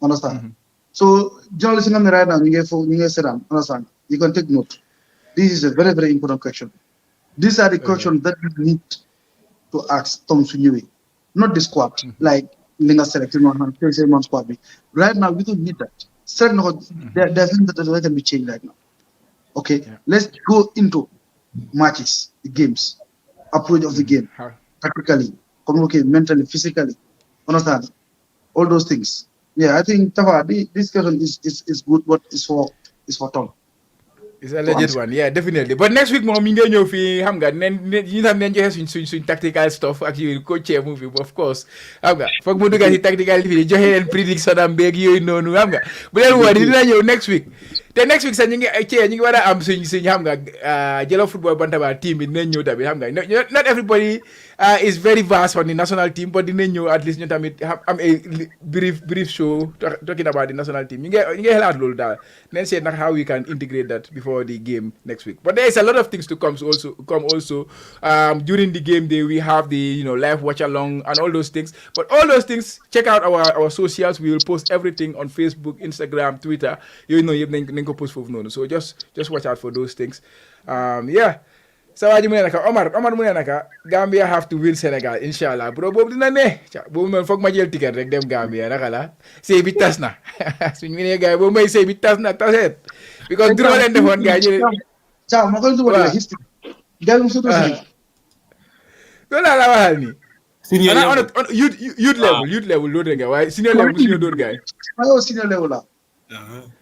understand so journalist yi nga xam ne right now ñu ngi seetaan understand you can take note. This is a very very important question. These are the questions that we need to ask Tom Sunyewe, not the squad, like Linga selected one squad. Right now, we don't need that. There's nothing that can be changed right now. Okay, let's go into matches, the games, approach of the game, tactically, communicate, mentally, physically, understand all those things. Yeah, I think Tafa, this question is good, but it's for Tom. It's a legit one, yeah, definitely. But next week, moom mi ngi ñëw fii xam nga ñu tam neen joxe suñ tactical stuff ak yooyu coach movie of course xam nga foog mu dugga si tactical fii joxe leen prediction am beeg yooyu noonu xam nga bu leen woon dina ñëw next week te next week sax ñu ngi war a am suñ xam nga Jollof Football Bantaba team bi dinañ ñëw tamit xam nga not everybody is very vast on the national team but dinañ ñëw at least ñu tamit am a brief show talking about the national team ñu ngi xalaat loolu daal neen seet nag how we can integrate that before the game next week. But there is a lot of things to come also. During the game day we have the live watch along and all those things. But all those things, check out our socials. We will post everything on Facebook, Instagram, Twitter. You post for no. So just watch out for those things. Yeah. So Omar mu ne naka Gambia have to win Senegal inshallah bro boobu dina ne boobu man foog ma jël ticket rek dem Gambia naka la sëy bi tas na suñu ne gars yi boobu may sëy bi tas na taseet because duro leen defoon gars yi ciao ma ko dugal la history galum surtout loolu laa la waxal ni senior on youth level loolu rek nga waaye senior level suñu dóor gars yi ma yow senior level la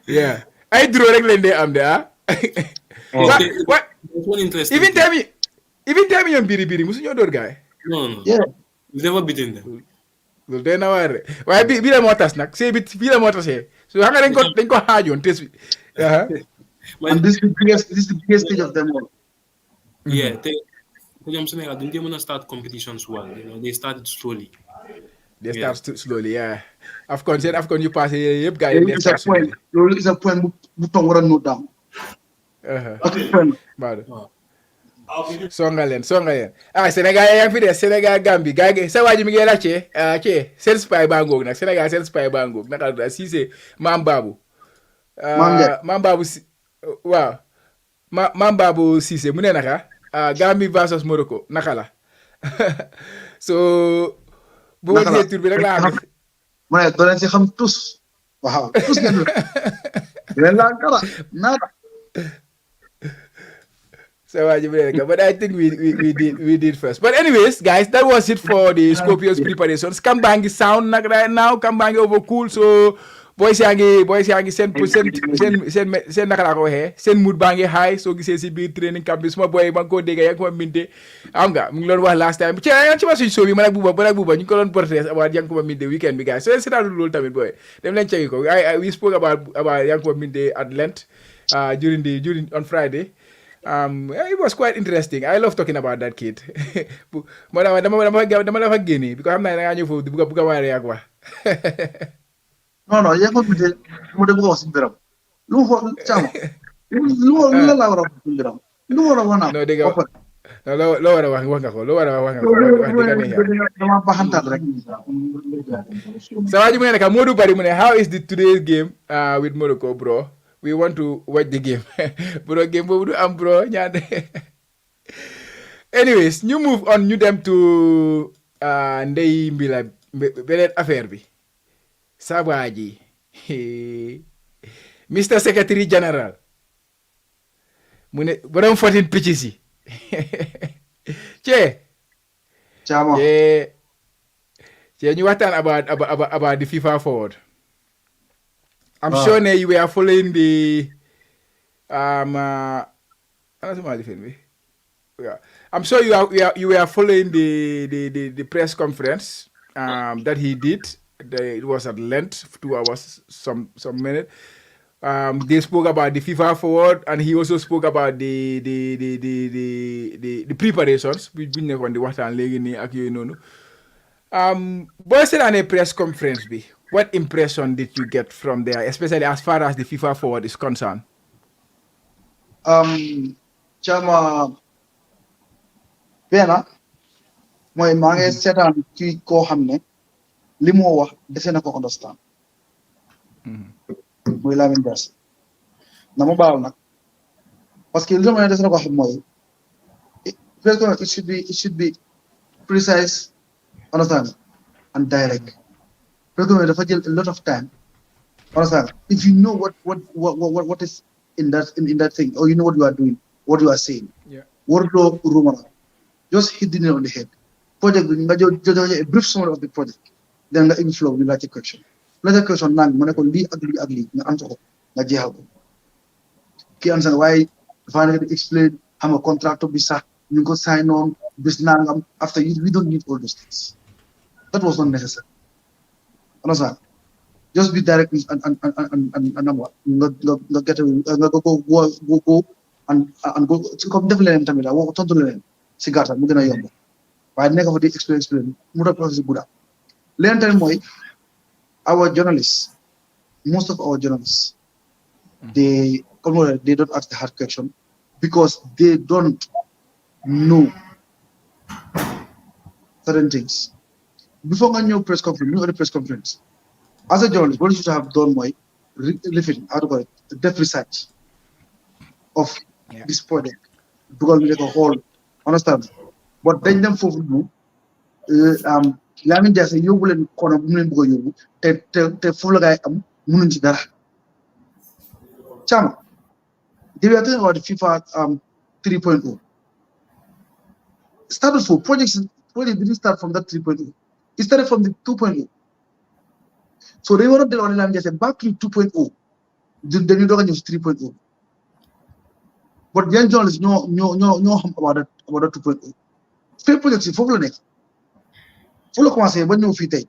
yeah ay duro rek leen dee am de what one interesting even tell me ñoom biri musu ñoo dóor gaay no yeah we've never beaten them loolu day na waar de waaye bi la moo tas nag see bi fii la moo tasee so xam nga dañ ko xaajoon tes bi and this is the biggest stage of them all. Yeah, ñoom Sénégal duñ mën a start competitions well they started slowly They Yeah. start slowly, yeah. AFCON you pass yëpp gars yi they It's a start point. slowly. It's a point. Button war a note down. That's a point. Baadu songa leen Sénégal yaa ngi fi de Sénégal Gambie gars yi sa waa ji mi ngi laajte seen spy baa ngoog nag Sénégal seen spy baa ngoog naka la Cissé Maam Babou Maam Ndiaye. Maam Babou si waaw Maam Babou Cissé mu ne naka Gambie versus Morocco naka la so bu ma gisee tur bi rek laa xam ne ma ne doo leen si xam tous. Waaw tous ngeen doon. leen laa dara naata. So but I think we did first. But anyways, guys, that was it for the Scorpions preparations. Kambangi sound like right now. Kambangi over cool. So boys yangi send nakala ko he. Send mood bangi high. So gise si bi training camp small boy banko dega yang ko minde. Anga mu ngi wax last time. Ci yang ci ma suñ show bi man ak buba ñu ko don portrait about yang ko minde weekend bi guys. So c'est dans lool tamit boy. Dem len check ko. We spoke about yang ko minde at length during on Friday. It was quite interesting. I love talking about that kid. Dama la fa génne because xam naa da ngaa ñëw foofu bu ko waree ak wax. Non yaa ngi ko bindee mu dem wax si mbiram. Lu mu fa caama. Lu la laa war a wax si mbiram. Lu mu war a wax naa. Non dégg nga loo war a wax nga ko loo war a wax nga ko wax dëgg neex yàlla. Dama baxantal rek. Sa waa ji mu ne naka Modou Bari mu ne how is the today's game with Morocco bro? We want to watch the game. Bro, game boobu du am bro ñaan. Anyways, ñu move on ñu dem to ndey mbila beneen affaire bi. Sa waa ji Mr. Secretary General mu ne borom 14 pitches yi. Caama. ñu waxtaan about the FIFA forward. I'm sure you were following the I'm sure you were following the press conference that he did. It was at length, 2 hours, some minute. They spoke about the FIFA forward, and he also spoke about the preparations. We been on the water and legi ak yoy nonu. Boy said on a press conference be. What impression did you get from there, especially as far as the FIFA forward is concerned? Chama Bena mooy maa ngi seetaan kii koo xam ne li moo wax dese na ko understand. Mooy Lamin Dias na mu baal nag parce que li ma ne dese na ko xam mooy it should be precise, understand, and direct. Dafa jël a lot of time. Understand? If you know what is in that thing, or you know what you are doing, what you are saying, warloo rumor, just hit the nail on the head. Project a brief summary of the project. Then the inflow will like a question. Let a question nang mo ne ko lii ak lii nga answer ko nga jeexal ko. Ki answer why finally explain xam nga contract bi sax ñu ko sign on bis nangam after we don't need all those things. That was not necessary. Understand? Just be direct and what? Not get away. Go and go. Come definitely tamit la wax tontu leen si gàttal mu gën a yomb. Waaye nekk fa di explain mu da process bu da. Leen tamit mooy our journalists, most of our journalists, they don't ask the hard question because they don't know certain things. Before a new press conference, as a journalist, what you should have done was depth research of this project because we make a whole understand. But then them for you, Lamin Dias you will corner women go you te full guy munin ci dara. Chama, they were talking about the FIFA 3.0. Started for projects didn't start from that 3.0. It started from the 2.0. So they were not only just back to 2.0. Then you don't use 3.0. But young journalists know about that 2.0. Fair projects in Foglo next. Follow commencer when you fit.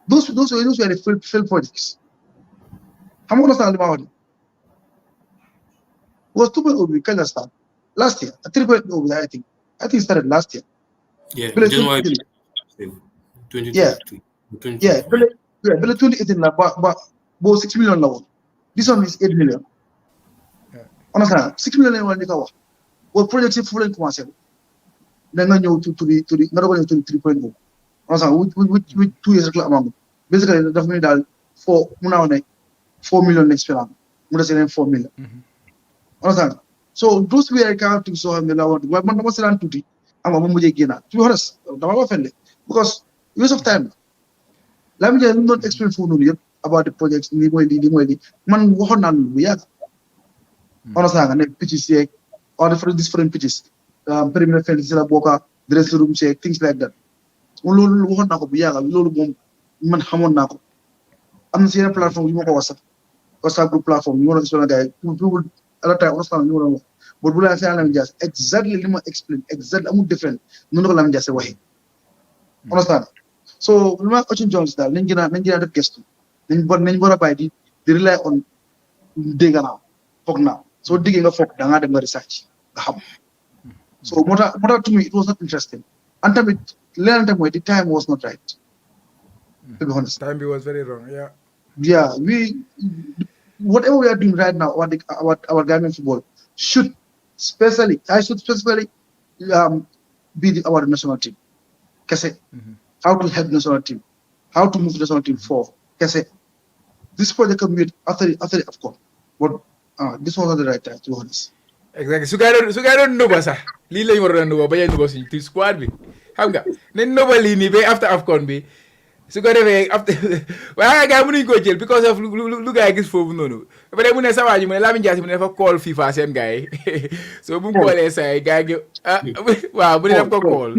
Those were the failed projects. How much understand about it? Was 2.0 we can start last year. 3.0 I think it started last year. Yeah, January. Yeah, 2023. yeah. 2025. Bele 2018 la ba 6 million la woon. This one is 8 million. Understand? 6 million lañ war di ko wax. Boo project si fu lañ commencé. Da nga ñëw to nga doog a ñëw to 3.0. Understand? With 2 years rek la amagut. Basically dafa mel ni daal mun naa wax ne 4 million lañ spend mu des yeneen 4 million. Understand? So those were kind of things so xam ne la woon waaye man dama seetaan tuuti am nga ma mujjee génnaat. To be honest dama ko fende because waste of time la mi lu doon explain foofu noonu yëpp about the projects lii mooy lii man waxoon naa lu bu yàgg. Understand nga ne pitches yeeg all the different pitches perimeter fence si la bokka dressing room yeeg things like that loolu waxoon naa ko bu yàgg loolu moom man xamoon naa ko am na si yeneen plateforme yu ma ko wax sax WhatsApp group plateforme yu ma doon explain gars yi people à la time understand ñu ma doon wax but bu laa seen Lamin Jaase exactly li ma explain exactly amul different noonu ko Lamin Jaase waxee understand so lu ma Ochin Jones daal nañ gën a def gestu nañ war a bàyyi di rely on dégg naa foog naa soo diggee nga foog da ngaa dem nga research nga xam so moo tax to me it was not interesting and tamit leneen tam mooy the time was not right to be honest. Time was very wrong. Yeah, whatever we are doing right now our Gambian football should specifically be our national team. Kese. How to help national team, how to move the national team forward. Kese. This project can be after AFCON, but this was not the right time to be honest. Exactly. Su gaa doon nuba sax lii lañ war a nuba bañ a nuba suñu squad bi xam nga nañ nuba lii nii ba after AFCON bi su ko defee after waaye gars yi mënuñ koo jël because of lu gars yi gis foofu noonu ba pare mu ne sa waa ji mu ne Lamin Jaase mu ne dafa call FIFA seen gars yi so bu mu koolee saa yi gars yi waaw bu ne daf ko call.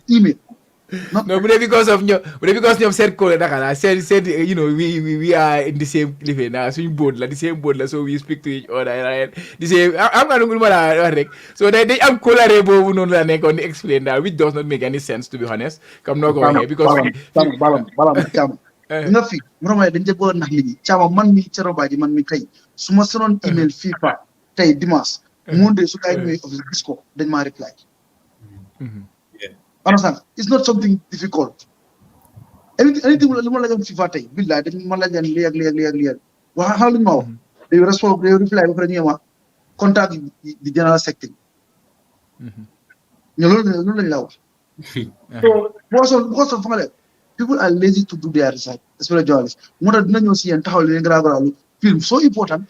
Email. No, but because ñoom seen call Dakar seen you know we are in the same living now suñu boat la the same boat la so we speak to each other right the same am nga lu ma la wax rek so dañ am colère boobu noonu la nekkoon di explain daal which does not make any sense to be honest comme noo ko waxee because balam caama nga fi vraiment dañ ca bëgg nax léegi caama man mi Cero Badji man mi tey su ma sonoon email FIFA tey dimanche monde su kay ñëwee office gis ko dañ maa reply. Understand? It's not something difficult. Anything lu ma la jox FIFA tey billahi dañ ma la jaan lii wax xaalu ma wax they respond they reply ba pare ñu ma contact the general secretary ñu loolu lañ la wax so because of people are lazy to do their research especially journalists moo tax dina ñëw si yéen taxaw leen gravel film so important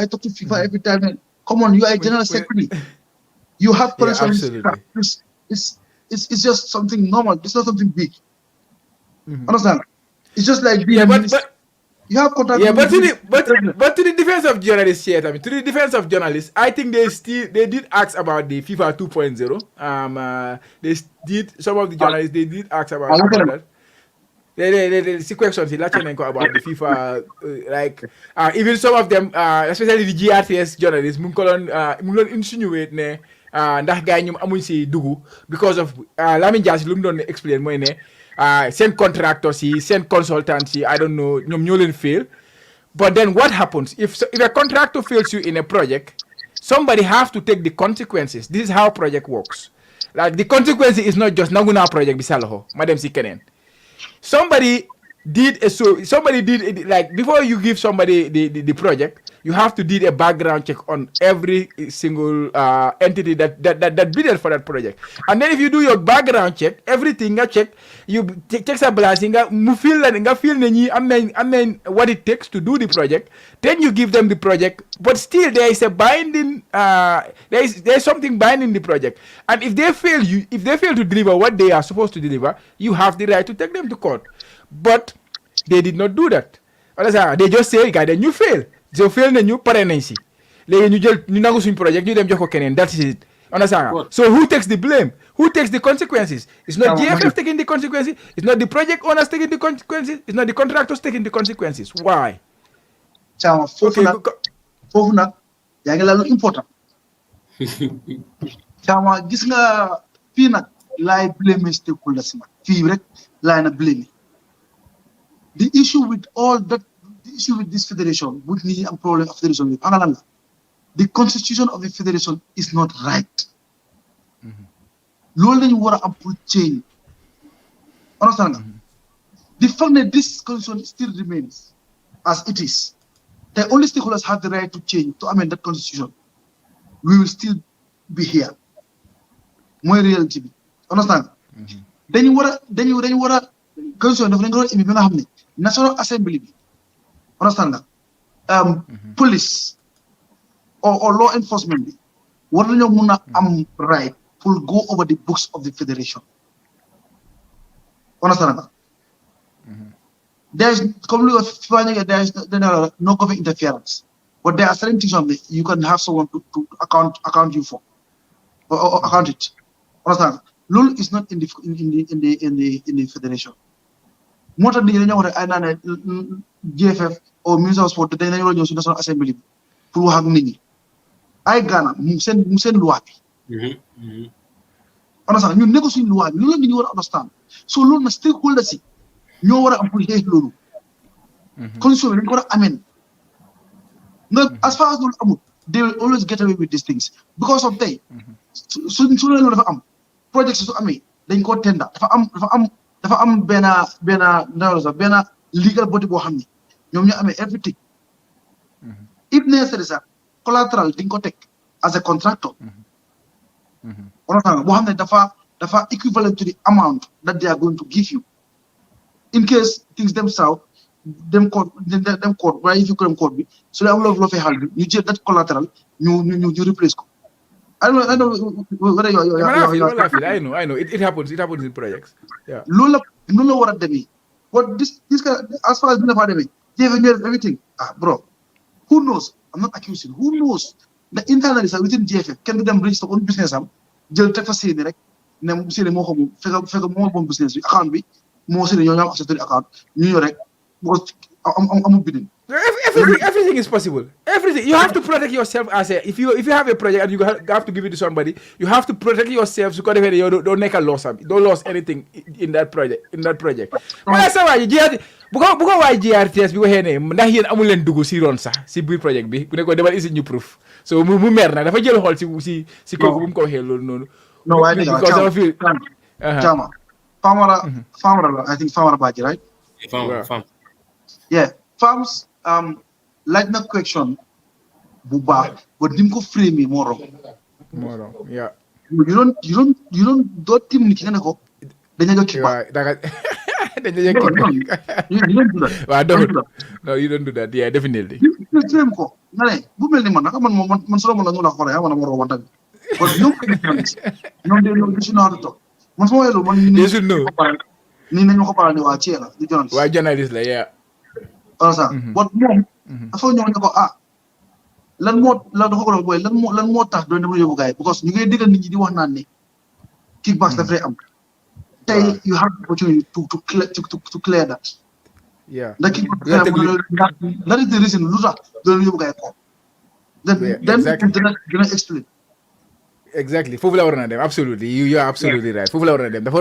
I talk to FIFA every time come on you are a general secretary you have connections it's just something normal. It's not something big. Understand? It's just like being but you have contact. Yeah, but to the defense of journalists here, to the defense of journalists, I think they did ask about the FIFA 2.0. They did some of the journalists they did ask about that. The questions about the FIFA, like even some of them, especially the GRTS journalists, mu ngi insinuate ne. Ndax gars yi ñoom amuñ si dugg because of Lamin Jaase lu mu doon explain mooy ne seen contractors yi seen consultants yi I don't know ñoom ñoo leen fail but then what happens if a contractor fails you in a project somebody have to take the consequences. This is how project works. Like the consequence is not just nangu naa project bi sa loxo ma dem si keneen. Somebody did like before you give somebody the project you have to do a background check on every single entity that bid for that project, and then if you do your background check everything nga check you check sa balance nga mu feel ne ñi am nañ what it takes to do the project, then you give them the project, but still there is a binding there is something binding the project, and if they fail to deliver what they are supposed to deliver, you have the right to take them to court. But they did not do that. They just say gars dañ ñu fail so fail nañu pare nañ si léegi ñu jël ñu nangu suñ project ñu dem jox ko keneen that's it. So who takes the blame? Who takes the consequences? It's not GFF taking the consequences. It's not the project owners taking the consequences. It's not the contractors taking the consequences. Why? Chama foofu nag yaa ngi la lu important. Chama gis nga fii nag laay blame stakeholders nag fii rek laay na blame. The issue with this federation, with me and problem of federation, the constitution of the federation is not right. loolu lañu war a am pour change. Understand nga? The fact that this constitution still remains as it is, the only stakeholders have the right to change, to amend that constitution. We will still be here. More reality. Understand? Then you wanna constitution dafa dañ ko imi bi nga xam ne National Assembly bi. Understand nga? Police or law enforcement bi war nañoo mun a am right to go over the books of the federation. Understand nga? There is no government interference, but there are certain things that you can have someone to account you for or account it. Understand? Lul is not in the federation. More than the GFF or Minister of Sport, the National Assembly pour wax ak nit ñi. Ay Ghana mu seen loi bi. Understand? Ñu négocier loi bi loolu la nit ñi war a understand. So loolu na stakeholders yi ñoo war a am pour xeex loolu. Constitution bi dañ ko war a amend. As far as loolu amul, they will always get away with these things because of tey su loolu dafa am project su amee dañ ko tender dafa am benn legal body boo xam ne ñoom ñoo amee everything. If necessary sax collateral dañ ko teg as a contractor. Boo xam ne dafa equivalent to the amount that they are going to give you. In case things themselves, them court, why if you couldn't court me, so I will love a you get that collateral, you replace. I know whether I know. It happens in projects. Yeah. Lola, what they mean. What this guy, as far as the academy, everything. Bro, who knows? I'm not accusing. Who knows? The internalists are within GFF. Can them reach the own business? They'll take a say direct. Nem say more figure more business. Account be more say your access to the account. New York. I'm bidding. Everything is possible. Everything. You have to protect yourself as a if you have a project and you have to give it to somebody, you have to protect yourself so you don't make a loss. Don't lose anything in that project. Wala sa waji GRT bu ko way GRTS bi waxé né ndax yeen amul len dugg ci ron sax ci biir project bi ku ne ko demal isi ñu proof. So mu mer na dafa jël xol ci koku bu mu ko waxé loolu nonu. No, I think Chama. Farmer, I think Farmer Baji, right? Farm. Yeah, farms like the question buba but dim ko frame more wrong. Yeah. You don't team ni kina ko dañu ko kipa. You don't do that. Well, don't. No, you don't do that. Yeah, definitely. You dream ko. Ngale, bu melni man solo mo la ñu la xolé man mo ro wanta. But no they know how to talk. Man so yelo man They should know. Ni nañu ko parani wa ci la di journalist. Why journalist la yeah. But moom dafa ñëw ne ko lan moo tax doon dem yóbbu gaay because ñu ngay déggal nit ñi di wax naan ne kickbacks dafay am tey you have the opportunity to clear that. Yeah. That is the reason lu tax doon yóbbu gaay ko. Then gonna explain. Exactly. Foofu la waroon a dem absolutely you are absolutely right. Foofu la waroon a dem dafa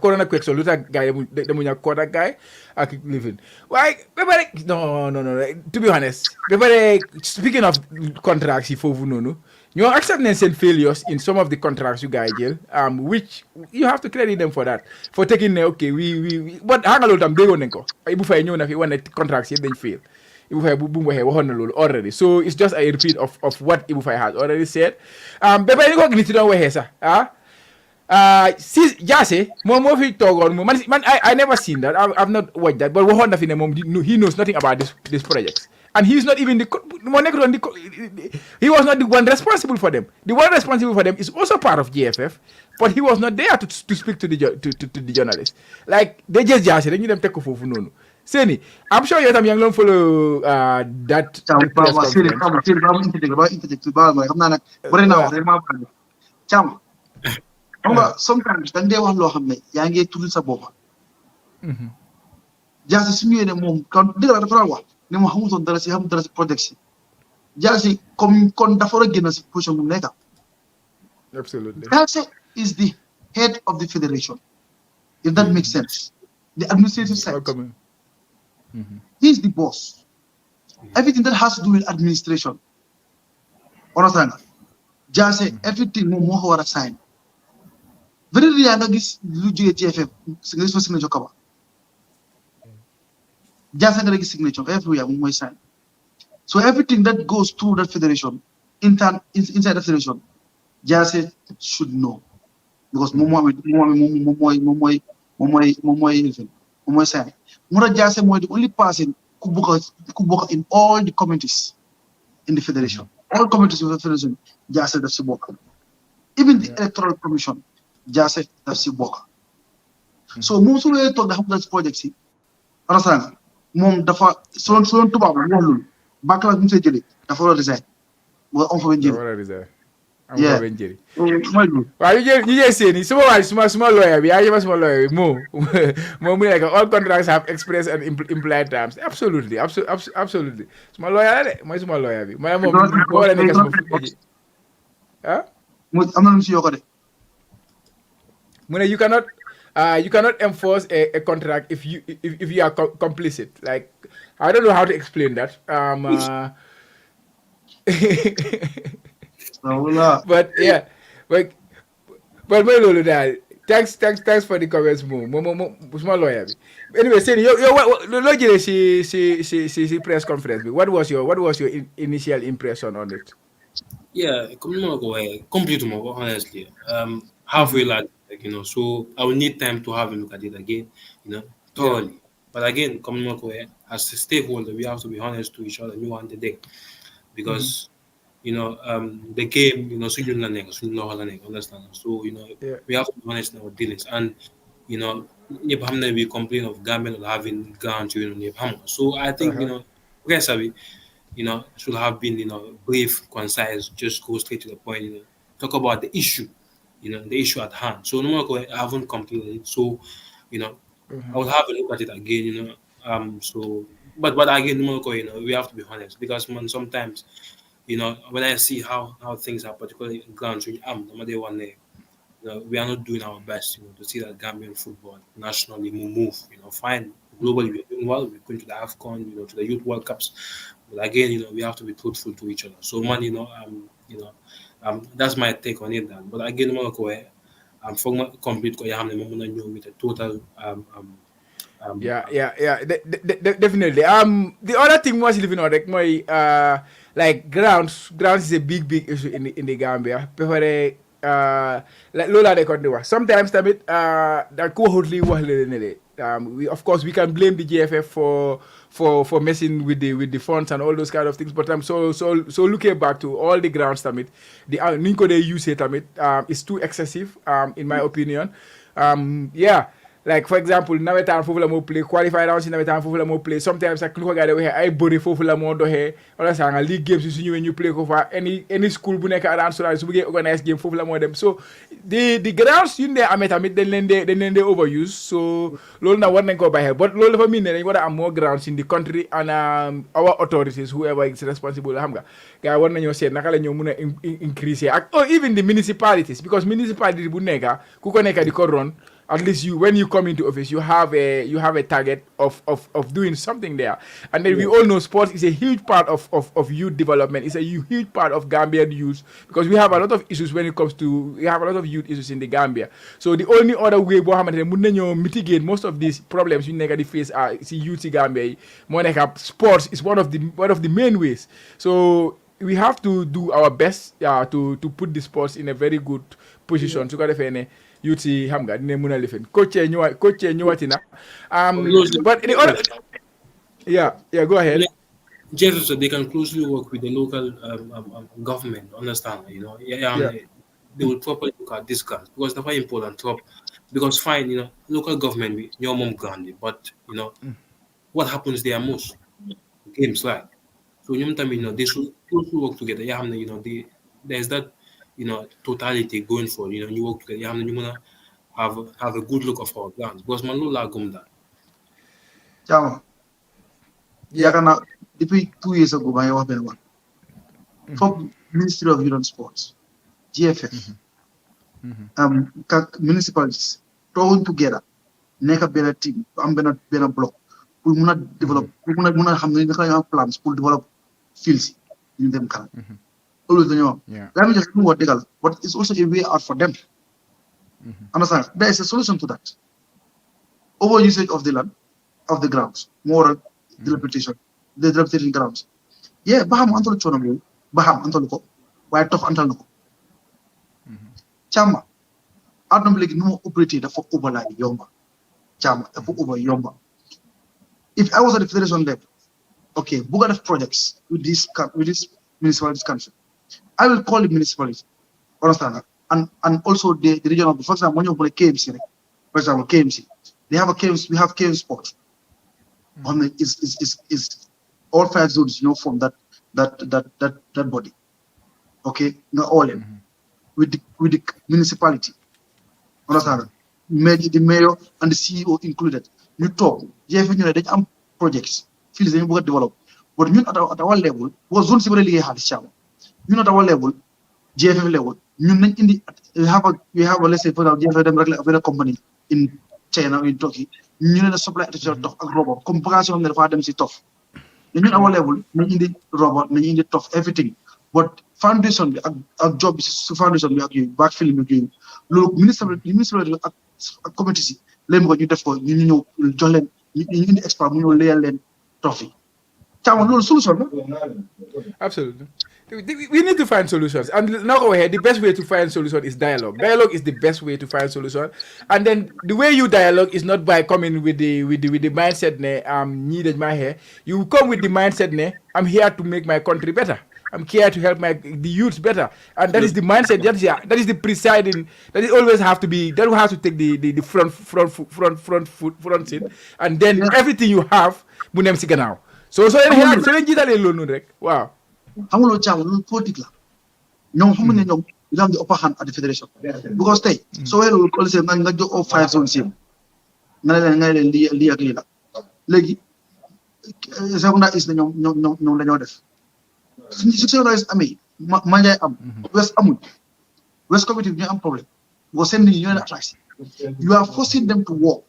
ko waroon a question lu tax gaay demu ñak ko ak gaay ak living. Waaye ba pare no to be honest ba pare speaking of contracts yi foofu noonu ñoo accept nañ seen failures in some of the contracts you guys jël which you have to credit them for that for taking ne okay we but hanga loolu tam déggoon nañ ko Ibu Faye ñëw na fi wane contracts yëpp dañ fail Ibu Faye bu mu waxee waxoon na loolu already so it's just a repeat of what Ibu Faye has already said ba pare ni ko nit doon waxee sax si Jaase moom moo fi toogoon man I never seen that I've not watched that but waxoon na fi ne moom he knows nothing about this project and he's not even he was not the one responsible for them. The one responsible for them is also part of GFF, but he was not there to speak to the journalists. Like they just rek ñu dem teg ko foofu noonu. Seni, I'm sure yow tam yaa ngi doon follow that press conference. Sometimes dañ dee wax loo xam ne yaa ngi tudd sa bopp. Jaasi su ñëwee ne moom kon dëgg la dafa wax ne ma xamutoon dara si project si Jaasi comme kon dafa war a génn si position bu mu nekk. Absolutely. Jaasi is the head of the federation, if that makes sense. The administrative side. He is the boss. Everything that has to do with administration. Understand? Jaasi everything moom moo ko war a sign. very rare nga gis lu jógee GFF nga gis fa signature cover jaase nga gis signature everywhere moom mooy sign so everything that goes through that federation inside the federation jaase should know because moom mooy sign Mura Jaase mooy the only person ku bokk in all the committees in the federation all committees of the federation Jaase daf si bokk even the electoral commission Jaase daf si bokk so moom su lay toog da xam nga project si understand nga moom dafa soloon tubaab wax loolu backlash bu mu see jëlee dafa war a resign mooy am fa benn njëriñ am fa benn njëriñ mooy loolu waaw ñu jël seeni suma waay suma lawyer bi yaa ngi suma lawyer bi moo mu nekk all contracts have express and implied terms absolutely suma lawyer la de mooy suma lawyer bi mooy moom moo war a nekk suma ah am na lu si yokk de mu ne you cannot enforce a contract if you are complicit like I don't know how to explain that but yeah but mooy loolu daal thanks for the comments moom suma lawyer bi anyway Seni yow loo jëlee si press conference bi what was your initial impression on it? Yeah, comme ni ma ko waxee complete ma ko honestly halfway like so I will need time to have a look at it again thoroughly but again comme ni ma ko waxee as a stakeholder we have to be honest to each other ñu wante dégg because the game suñu la nekk suñu loxo la nekk understand so we have to be honest in our dealings and ñëpp xam na we complain of Gambia not having grounds ñëpp xam nga so I think press bi should have been brief, concise, just go straight to the point talk about the issue the issue at hand so no matter I haven't completed it so I will have a look at it again so but again no matter we have to be honest because sometimes when I see how things are, particularly in grounds, we are not doing our best, to see that Gambian football nationally move. Fine, globally we're doing well. We're going to the AFCON, to the Youth World Cups, but again, we have to be truthful to each other. So, that's my take on it. But again, I'm from complete. With a total. Definitely. The other thing was living on like grounds is a big issue in the Gambia. Like Lola de Condewa. Sometimes we of course we can blame the GFF for messing with the funds and all those kind of things. But so looking back to all the grounds the Ninko they use it is too excessive in my opinion. Like for example, nawetaan foofu la moo play qualified round si nawetaan foofu la moo play sometimes ak lu ko gars yi waxee ay bëri foofu la moo doxee wala saa nga league games si su ñëwee ñu play ko fa any school bu nekk around Sudan su bëggee organise game foofu la moo dem so the grounds yu ñu dee amee tamit dañ leen dee overuse so loolu nag war nañ koo bàyyi xel but loolu dafa mean ne dañ war a am more grounds in the country and our authorities whoever is responsible xam nga gars yi war nañoo seet naka la ñoo mun a increase ak even the municipalities because municipality bu nekk ku ko nekk di ko ron at least when you come into office you have a target of doing something there and then we all know sports is a huge part of youth development. It's a huge part of Gambian youth because we have a lot of issues when it comes to we have a lot of youth issues in the Gambia so the only other way boo xamante ne mun nañoo mitigate most of these problems yu nekk di face si youth si Gambia yi moo nekk sports is one of the main ways so we have to do our best to put the sports in a very good position su ko defee ne youth si xam nga dina mun a lifin coach ñëwaati na but the other yeah go ahead. Just so they can closely work with the local government, understand? They will properly look at this grant because that's very important. Because fine, local government, your mom granted, but what happens there most games like so. They should closely work together. There's that totality going for you work together. You have a good look of our grants because man no la gum that. Yeah, depuis 2 years ago, I have been one. From Ministry of Youth and Sports, GFF, municipalities, thrown together, make a better team, better block. We will not develop, we will not have plans to develop fields in them. Always, let me just do what they call, but it's also a way out for them. Understand? There is a solution to that. Over usage of the land, of the grounds, more dilapidating grounds. Yeah, Baham Antol Chono, Baham Antolko, White of Antaloko. Chama, Adam League no operated for over like Yomba. Chama, over Yomba. If I was at the federation level, okay, Bugan projects with this municipalities council, I will call the municipality. Understand that? And also the region of, for example, when you play KMC, for example, KMC, they have a KMC, we have KMC sport. On the is all 5 zones, from that body. Okay, not all with the municipality. Understand? The mayor and the CEO included. You talk, GFF, they have projects, fields they will develop. But you at our level, was zones really hard to you at our level, GFF level, you in the we have let's say for our GFF company in China, in Turkey, you know the supply to talk global comparison the them see tough. You our level, in the robot, in the tough everything. But foundation, a job is foundation we have backfill we give. Look, municipal committee, let me go you for Jolen, in the expert, layer trophy. Solution. Absolutely. We need to find solutions. And now go ahead. The best way to find solution is dialogue. Dialogue is the best way to find solution. And then the way you dialogue is not by coming with the mindset needed my hair. You come with the mindset I'm here to make my country better. I'm here to help the youth better. And that is the mindset. That is the presiding. That is always have to be. That will have to take the front seat. And then everything you have, bunem siga now. So leen jiitalee loolu noonu rek waaw. Xam nga loolu caawa loolu politique la ñoom xam ne ñoom ñu am di upper hand at the federation because tey soo waxee loolu policy nga jox 5 zones yëpp nga ne leen lii ak lii la léegi secondaire is na ñoom la ñoo def su secondaire is amee ma ngay am west amul west committee bi ñu am problème boo seen nit ñi ñoo leen attract you are forcing them to work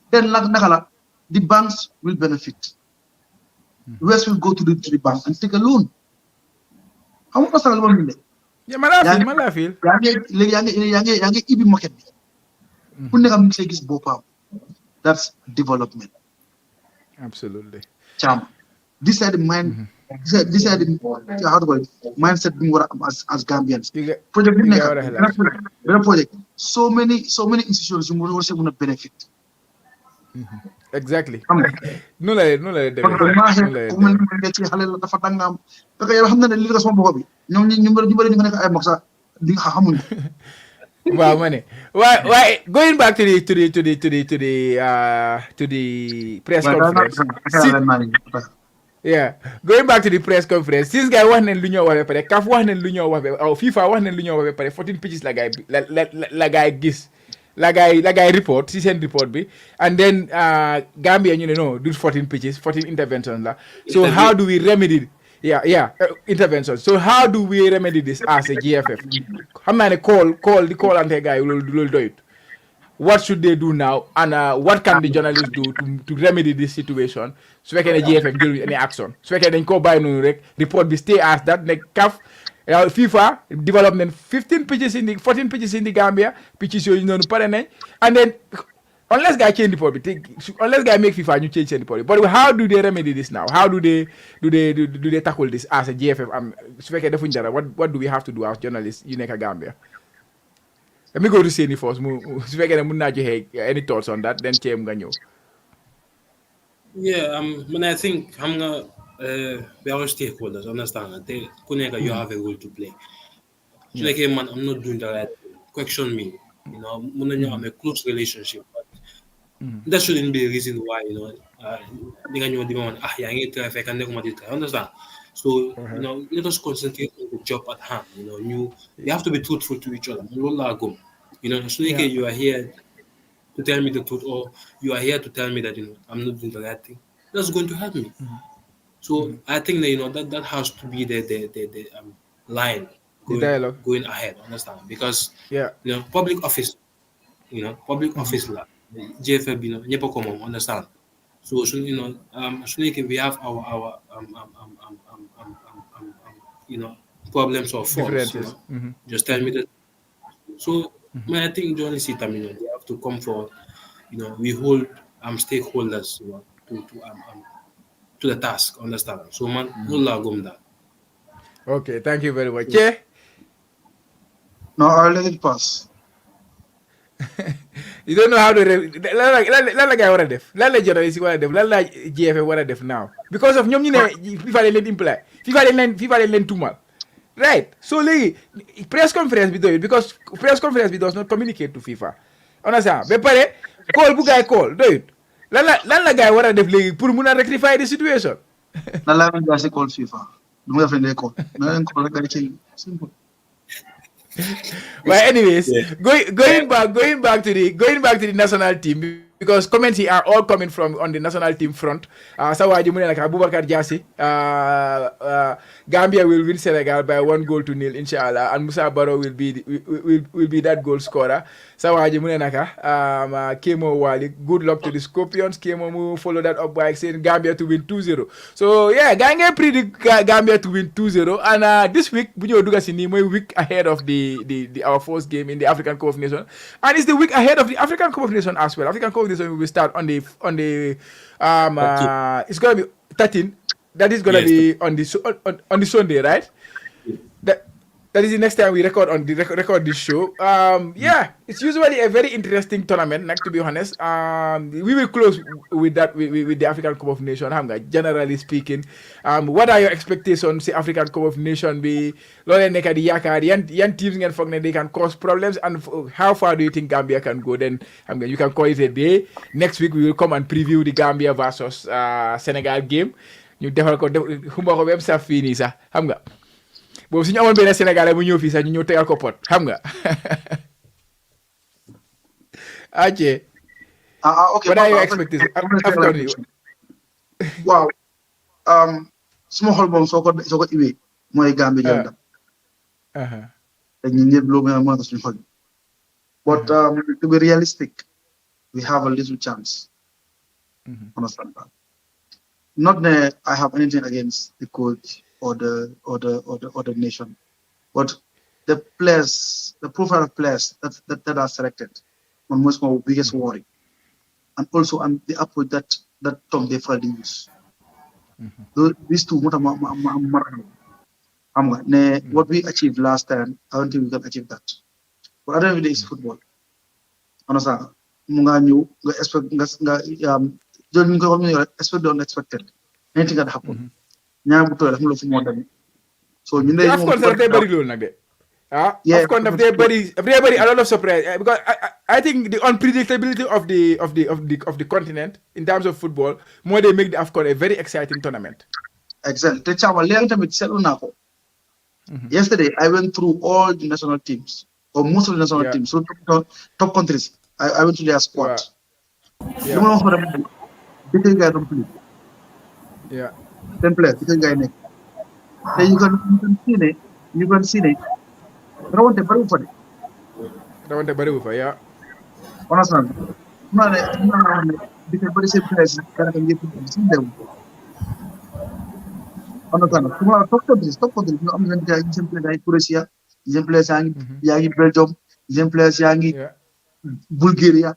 then naka la the banks will benefit. West will go to the bank and take a loan. How much are you going yeah, I feel. Yang ibi market. That's development. Absolutely. Cham. These are the mind. These are the how do I mindset being as Gambians. Project. So many institutions you will going to benefit. Exactly. No, wow, money. Why? Going back to the press conference. Yeah, going back to the press conference. This guy was in l'union wabe pare, CAF was in l'union wabe, or FIFA was in l'union wabe pare. 14 pitches la guy gis. La guy report, season report be, and then Gambia, do 14 pitches, 14 interventions la. So how do we remedy? Interventions. So how do we remedy this as a GFF? How many call and the guy will do it? What should they do now, and what can the journalists do to remedy this situation? So we can the GFF deal with any action. So we can go by no report be stay as that CAF. FIFA development 14 pitches in the Gambia, pitches you know and then unless guy change the policy, unless guy make FIFA you change the policy. But how do they remedy this now? How do they tackle this as a GFF? What do we have to do as journalists in Gambia? Let me go to Seni first. Any thoughts on that? Then Chem Ganyo. Yeah, when I think I'm gonna we are stakeholders, understand? You have a role to play. So like, man, I'm not doing the right thing. Question me. I'm a close relationship, but that shouldn't be a reason why, understand? So, let us concentrate on the job at hand. You have to be truthful to each other. So you are here to tell me the truth, or you are here to tell me that I'm not doing the right thing. That's going to help me. So I think that that has to be the line going ahead. Understand? Because public office, office la GFB, understand? So we have our problems or faults. Just tell me that. So I think the only see they have to come for, we hold stakeholders, to the task, understand? So man, no lagom that. Okay, thank you very much. Yeah. No, I'll let it pass. You don't know how to lan la guy war a def lan la journalist yi war a def lan la GFF war a def now because of ñoom ñu ne FIFA dañ leen imply FIFA dañ leen tuumal right so léegi press conference bi doyul because press conference bi does not communicate to FIFA understand ba pare call bu gaay call doyut lan la gaay war a def léegi pour mun a rectify the situation. Na la même gars call FIFA. Du ma def leen call. Na leen call rek gars yi simple. But anyways, Yeah. going back to the national team because comments here are all coming from on the national team front. Sawaji Mune like Abubakar Jassi, Gambia will win Senegal by 1-0, inshallah, and Musa Barrow will be that goal scorer. Sawaji Mune naka Kemo Wali. Good luck to the Scorpions. Kemo mu follow that up by saying Gambia to win 2-0. So yeah, Gambia predict Gambia to win 2-0, and this week Bunyo Dugasini week ahead of our first game in the African Cup of Nations, and it's the week ahead of the African Cup of Nations as well. African Cup of Nations will start on the it's gonna be 13. That is gonna be on the Sunday, right? That is the next time we record record this show. Yeah, it's usually a very interesting tournament. Like, to be honest, we will close with that with the African Cup of Nations. Generally speaking, what are your expectations? The African Cup of Nations be lolé nekk di yaakaar yan teams ngeen foog ne they can cause problems, and how far do you think Gambia can go? Then you can call it a day. Next week we will come and preview the Gambia versus Senegal game. ñu defal ko xumba ko web sa fii nii sax xam nga. boobu suñu amoon benn Sénégalais bu ñëw fii sax ñu ñëw tegal ko pot xam nga. ok. Okay. What are your expectations after you? Wow. Suma xol moom soo ko iwee mooy Gambia jël ndam. te ñun ñëpp loolu mooy suñu xol. But to be realistic, we have a little chance. Understand that? Not that I have anything against the coach or the nation, but the players, the profile of players that are selected, one was my biggest worry, and also the approach that Tom they further use. These two, what we achieved last time, I don't think we can achieve that. But at the end of the day, it's football. Understand? Expect the unexpected. Anything can happen. So AFCON daf dee bëri loolu nag de. AFCON daf dee bëri a lot of surprise because I think the unpredictability of the continent in terms of football more they make the AFCON a very exciting tournament. Exactly. Yesterday I went through all the national teams or most of the national teams. So top countries. I went to their squad. Because guy don't play. Yeah. Then play because guy neck. Then you can see it. Rawante bari fa de. Rawante bari fa ya. Understand? Because bari same place kana kan yepp ci dem. Understand? Kuma top countries no am nañ ay exemple ay Croatia, exemple yaangi Belgium, exemple yaangi Bulgaria.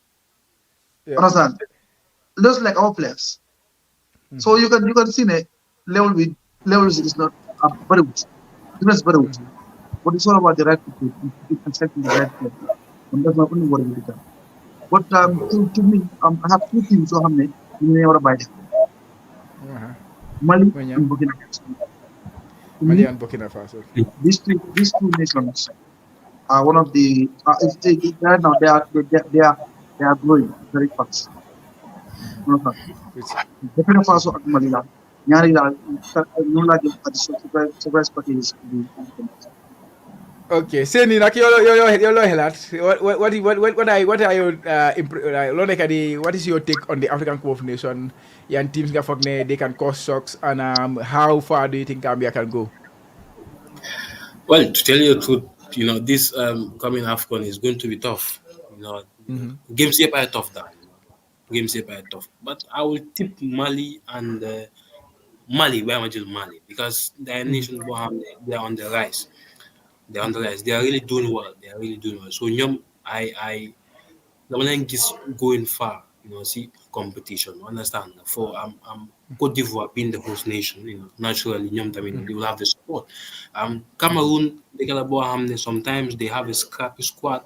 Understand? Just like our players. So you can see the level is not very good. It's very good. But it's all about the right people. You can select the right player. And that's not only what we do. But to me, I have two teams who have me in the by Mali and Burkina Faso. Mali and Burkina Faso. These two nations are one of the right now they are growing very fast. Burkina Faso ak Mali la ñaari la ñu la jëm addition surprise package. Okay, Seni nak yo helat. What are your what is your take on the African Cup of Nations? Yan teams nga foog ne they can cause shocks, and how far do you think Gambia can go? Well, to tell you the truth, this coming AFCON is going to be tough. Games here are tough that. Games here are tough. But I will tip Mali and Mali, where am I Mali? Because their nation they are on the rise. They are on the rise. They are really doing well. So I dama leen gis going far, see competition, understand? For Cote d'Ivoire being the host nation, naturally, they will have the support. Cameroon, they got a sometimes they have a scrappy squad,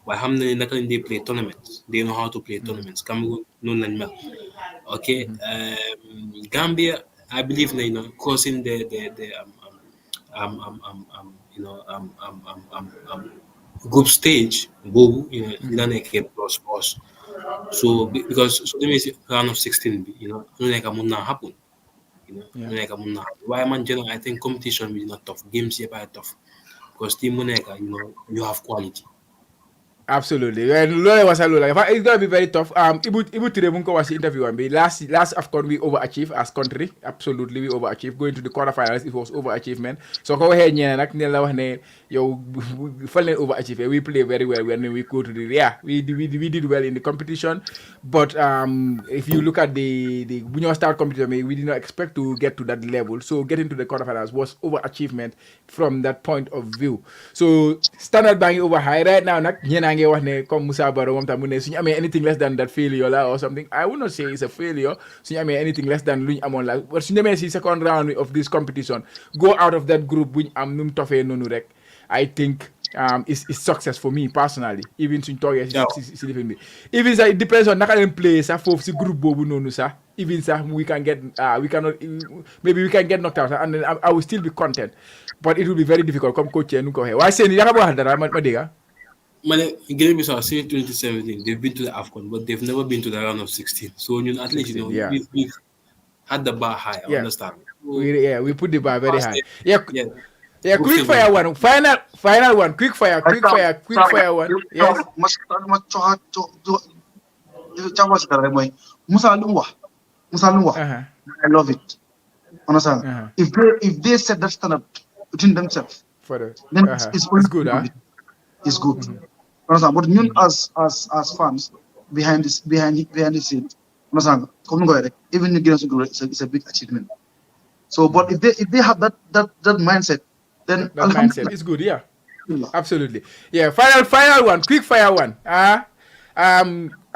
but they play tournaments. They know how to play tournaments. Cameroon, no mel. Okay, Gambia, I believe, crossing the group stage, dina nekk plus plus. So because so let me say round of 16, no like mun na happen. No Yeah. like mun na happen. Why man general I think competition is not tough. Games here are tough. Because team mun you have quality. Absolutely. And Lole was a Lola. It's gonna be very tough. Ibu today Munko was the interview and last AFCON we overachieved as country. Absolutely we overachieved. Going to the quarterfinals, it was overachievement. So go ahead nak nila wax ne yo fal len overachieve. We play very well when we go to the we did well in the competition. But if you look at the when you start competition, we did not expect to get to that level. So getting to the quarterfinals was overachievement from that point of view. So standard bang over high right now nak nge wax ne comme Moussa Baro moom tam mu ne suñu amee anything less than that failure la or something. I would not say it's a failure suñu amee anything less than luñ amoon la but suñu demee si second round of this competition go out of that group buñ am nu mu tofee noonu rek I think it's success for me personally even suñ toogee si lifin bi even sax it depends on naka leen play sax foofu si groupe boobu noonu sax even sax we can get maybe we can get knocked out and then I will still be content but it will be very difficult comme coach nu ko waxee waaye seen yaakaar boo wax dara ma dégga Guinea-Bissau since 2017, they've been to the AFCON, but they've never been to the round of 16. So at least yeah. we've had the bar high. I understand. So, we put the bar very high. Yeah, Hopefully, quick fire one. Final one. Quick fire one. Yes. Musa Lumwa. I love it. Understand? If they set that standard within themselves, then it's good, huh? It's good. Understand? But you as fans behind the scenes, understand? Even it's a big achievement. So, but if they have that mindset, then that mindset is good. Yeah, absolutely. Yeah, final one. Quick fire one. I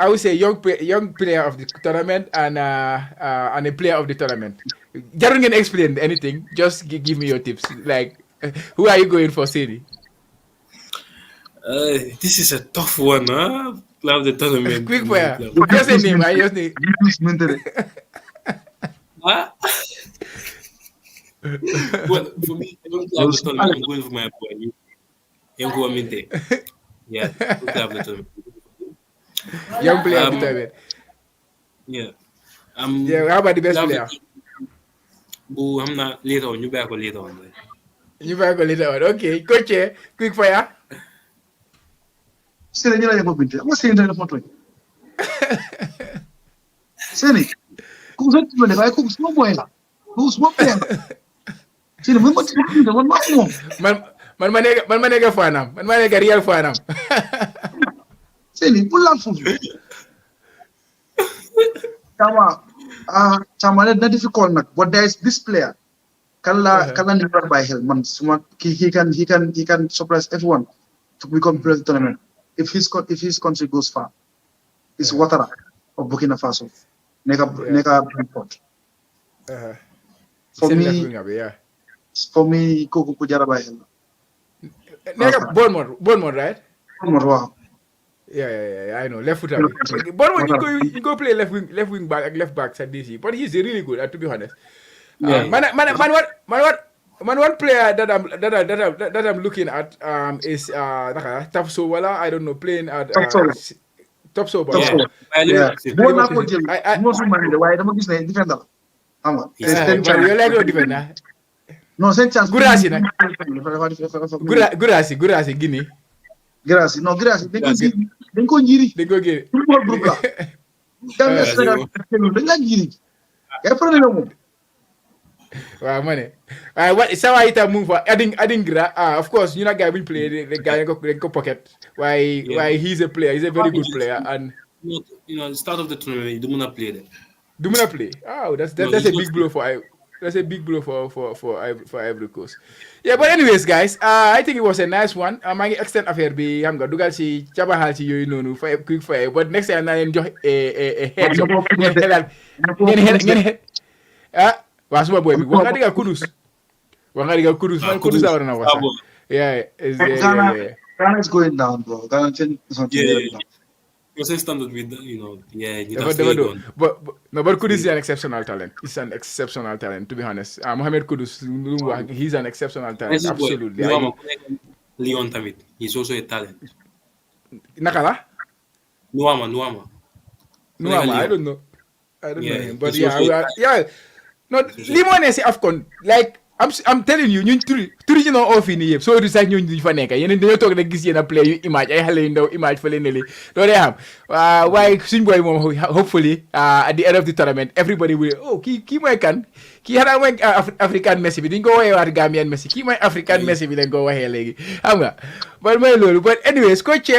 would say young player of the tournament and a player of the tournament. Jarun can explain anything. Just give me your tips. Like, who are you going for, Sadie? This is a tough one, huh? Player of the tournament. Quick fire. Just a name. I just need. Huh? Well, for me, I'm going for my boy. Yanko Aminte. Yeah, player of the tournament. Young player of the tournament. Yeah. How about the best player? I'm not later on. You better go later on. Okay, coach, quick fire. Seni ñu la yëngu binte am seni dafa toñ seni ku so tu ne bay ku so boy la ku so boy seni mo ci de man ma mo man ma nekk fanam man ma nekk real fanam seni bu la fu chama na difficult nak but there is this player kala never by hell man he can surprise everyone to become president tournament. If his country goes far, it's Ouattara of Burkina Faso. Nega report. For me, Koko Kujara by hell. Nega Bournemouth, right? Bournemouth, wow. Yeah, I know. Left footer. Bournemouth, you go play left wing back, left back at DC. But he's really good, to be honest. One player that I'm looking at is Tapso Wala. I don't know, playing at Tapso. Yeah. Why don't you say defender? You like your defender? No, same chance. Gurasi, Guinea. Gurasi, no, Gurasi. They go Giri. They go Giri. Wow, money. What is how I move for adding of course, you know, guy will play the guy go pocket. Why he's a player, he's a very good player, and the start of the tournament, you don't wanna play there. Do not play. Oh, that's a big blow for I. That's a big blow for Ivory Coast. Yeah, but anyways, guys, I think it was a nice one. I extend affair be I'm gonna dugal si chabahal si yoy nonu for quick fire. But next time na len jox a heads up. Ngeen head ah waa suma boy bi wax nga diga kudus. Wax nga diga kudus man kudus la war na wax. Yeah, Ghana is going down, bro. Ghana is not going down. Process standard with yeah, but Kudus is an exceptional talent. He's an exceptional talent, to be honest. Mohamed Kudus, he's an exceptional talent. Absolutely. Leon Tamit, he's also a talent. Nakala? Nuama. I don't know him, but yeah. No, Limon is AFCON. Like I'm telling you, ñun turi ñu no off ni yëpp soo du sax ñun duñ fa nekk yeneen dañoo toog rek gis yéen a play yu image ay xale yu ndaw image fa leen ne li doo dee xam waaye suñ boy moom hopefully at the end of the tournament everybody will kii mooy kan kii xanaa mooy African Messi bi duñ ko woowee waat Gambian Messi kii mooy African Messi bi lañ ko waxee léegi xam nga but mooy loolu but anyways coach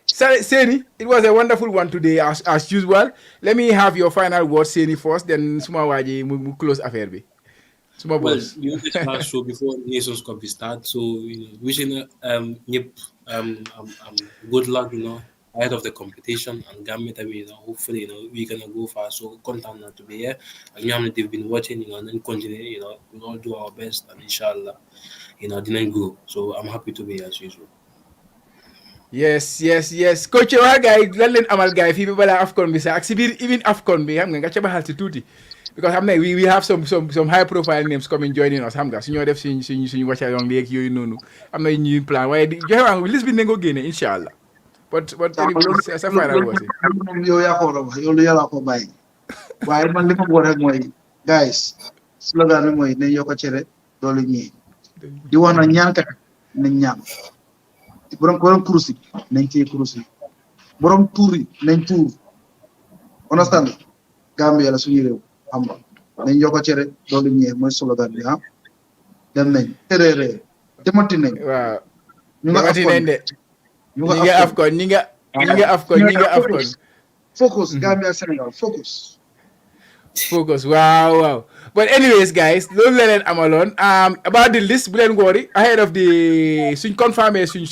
Seni, it was a wonderful one today as usual. Let me have your final words, Seni, first, then suma waji mu close affaire bi. Well, we have this last show before Nations Cup start, so wishing good luck, ahead of the competition and Gambia. Hopefully, we're gonna go far. So content not to be here. And they've been watching, and then continue. We'll all do our best, and inshallah, didn't go. So I'm happy to be here as usual. Yes. Coach, guy, lan leen amal guy fii ba balaa AFCON bi sax ak si biir even AFCON bi xam nga ca baxal si tuuti. Because we have some high profile names coming joining us xam nga su ñoo def suñu wàcca yoon léegi yooyu noonu am na ñuy plan waaye joxe waa liste bi nañ ko génne incha allah but sa final was yow yaa ko war a wax yow lu yàlla ko bàyyi waaye man li ma ko rek mooy guys slogan bi mooy nañ yokk cere doolu ñii di wax na ñaankat nañ ñaan borom kurus yi nañ téye kurus yi borom tuur yi nañ tuur understand Gambia la suñu réew xam nga nañ yokk cere doolu ñee mooy slogan bi dem nañ terere demati nañ waaw ñu nga AFCON focus Gambia Sénégal focus wow but anyways guys loolu la leen amaloon about the list bu leen worry ahead of the suñ confirmé suñ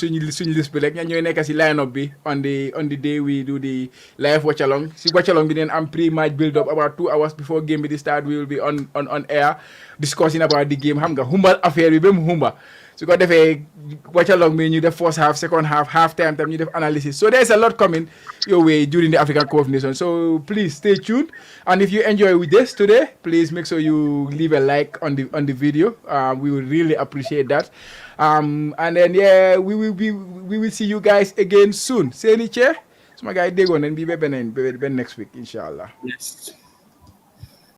list bi rek ña ñooy nekk si line up bi on the day we do the live watch along si watch along bi neen am pre-match build up about 2 hours before game bi di start we will be on air discussing about the game xam nga humbal affaire bi ba mu humba su ko defee watch along bi ñu def first half second half time tam ñu def analysis so there's a lot coming your way during the African Cup of Nations so please stay tuned and if you enjoy with this today please make sure you leave a like on the video we will really appreciate that and then we will see you guys again soon Seni Che suma guy déggoon nañ bi ba beneen next week inshallah. Yes.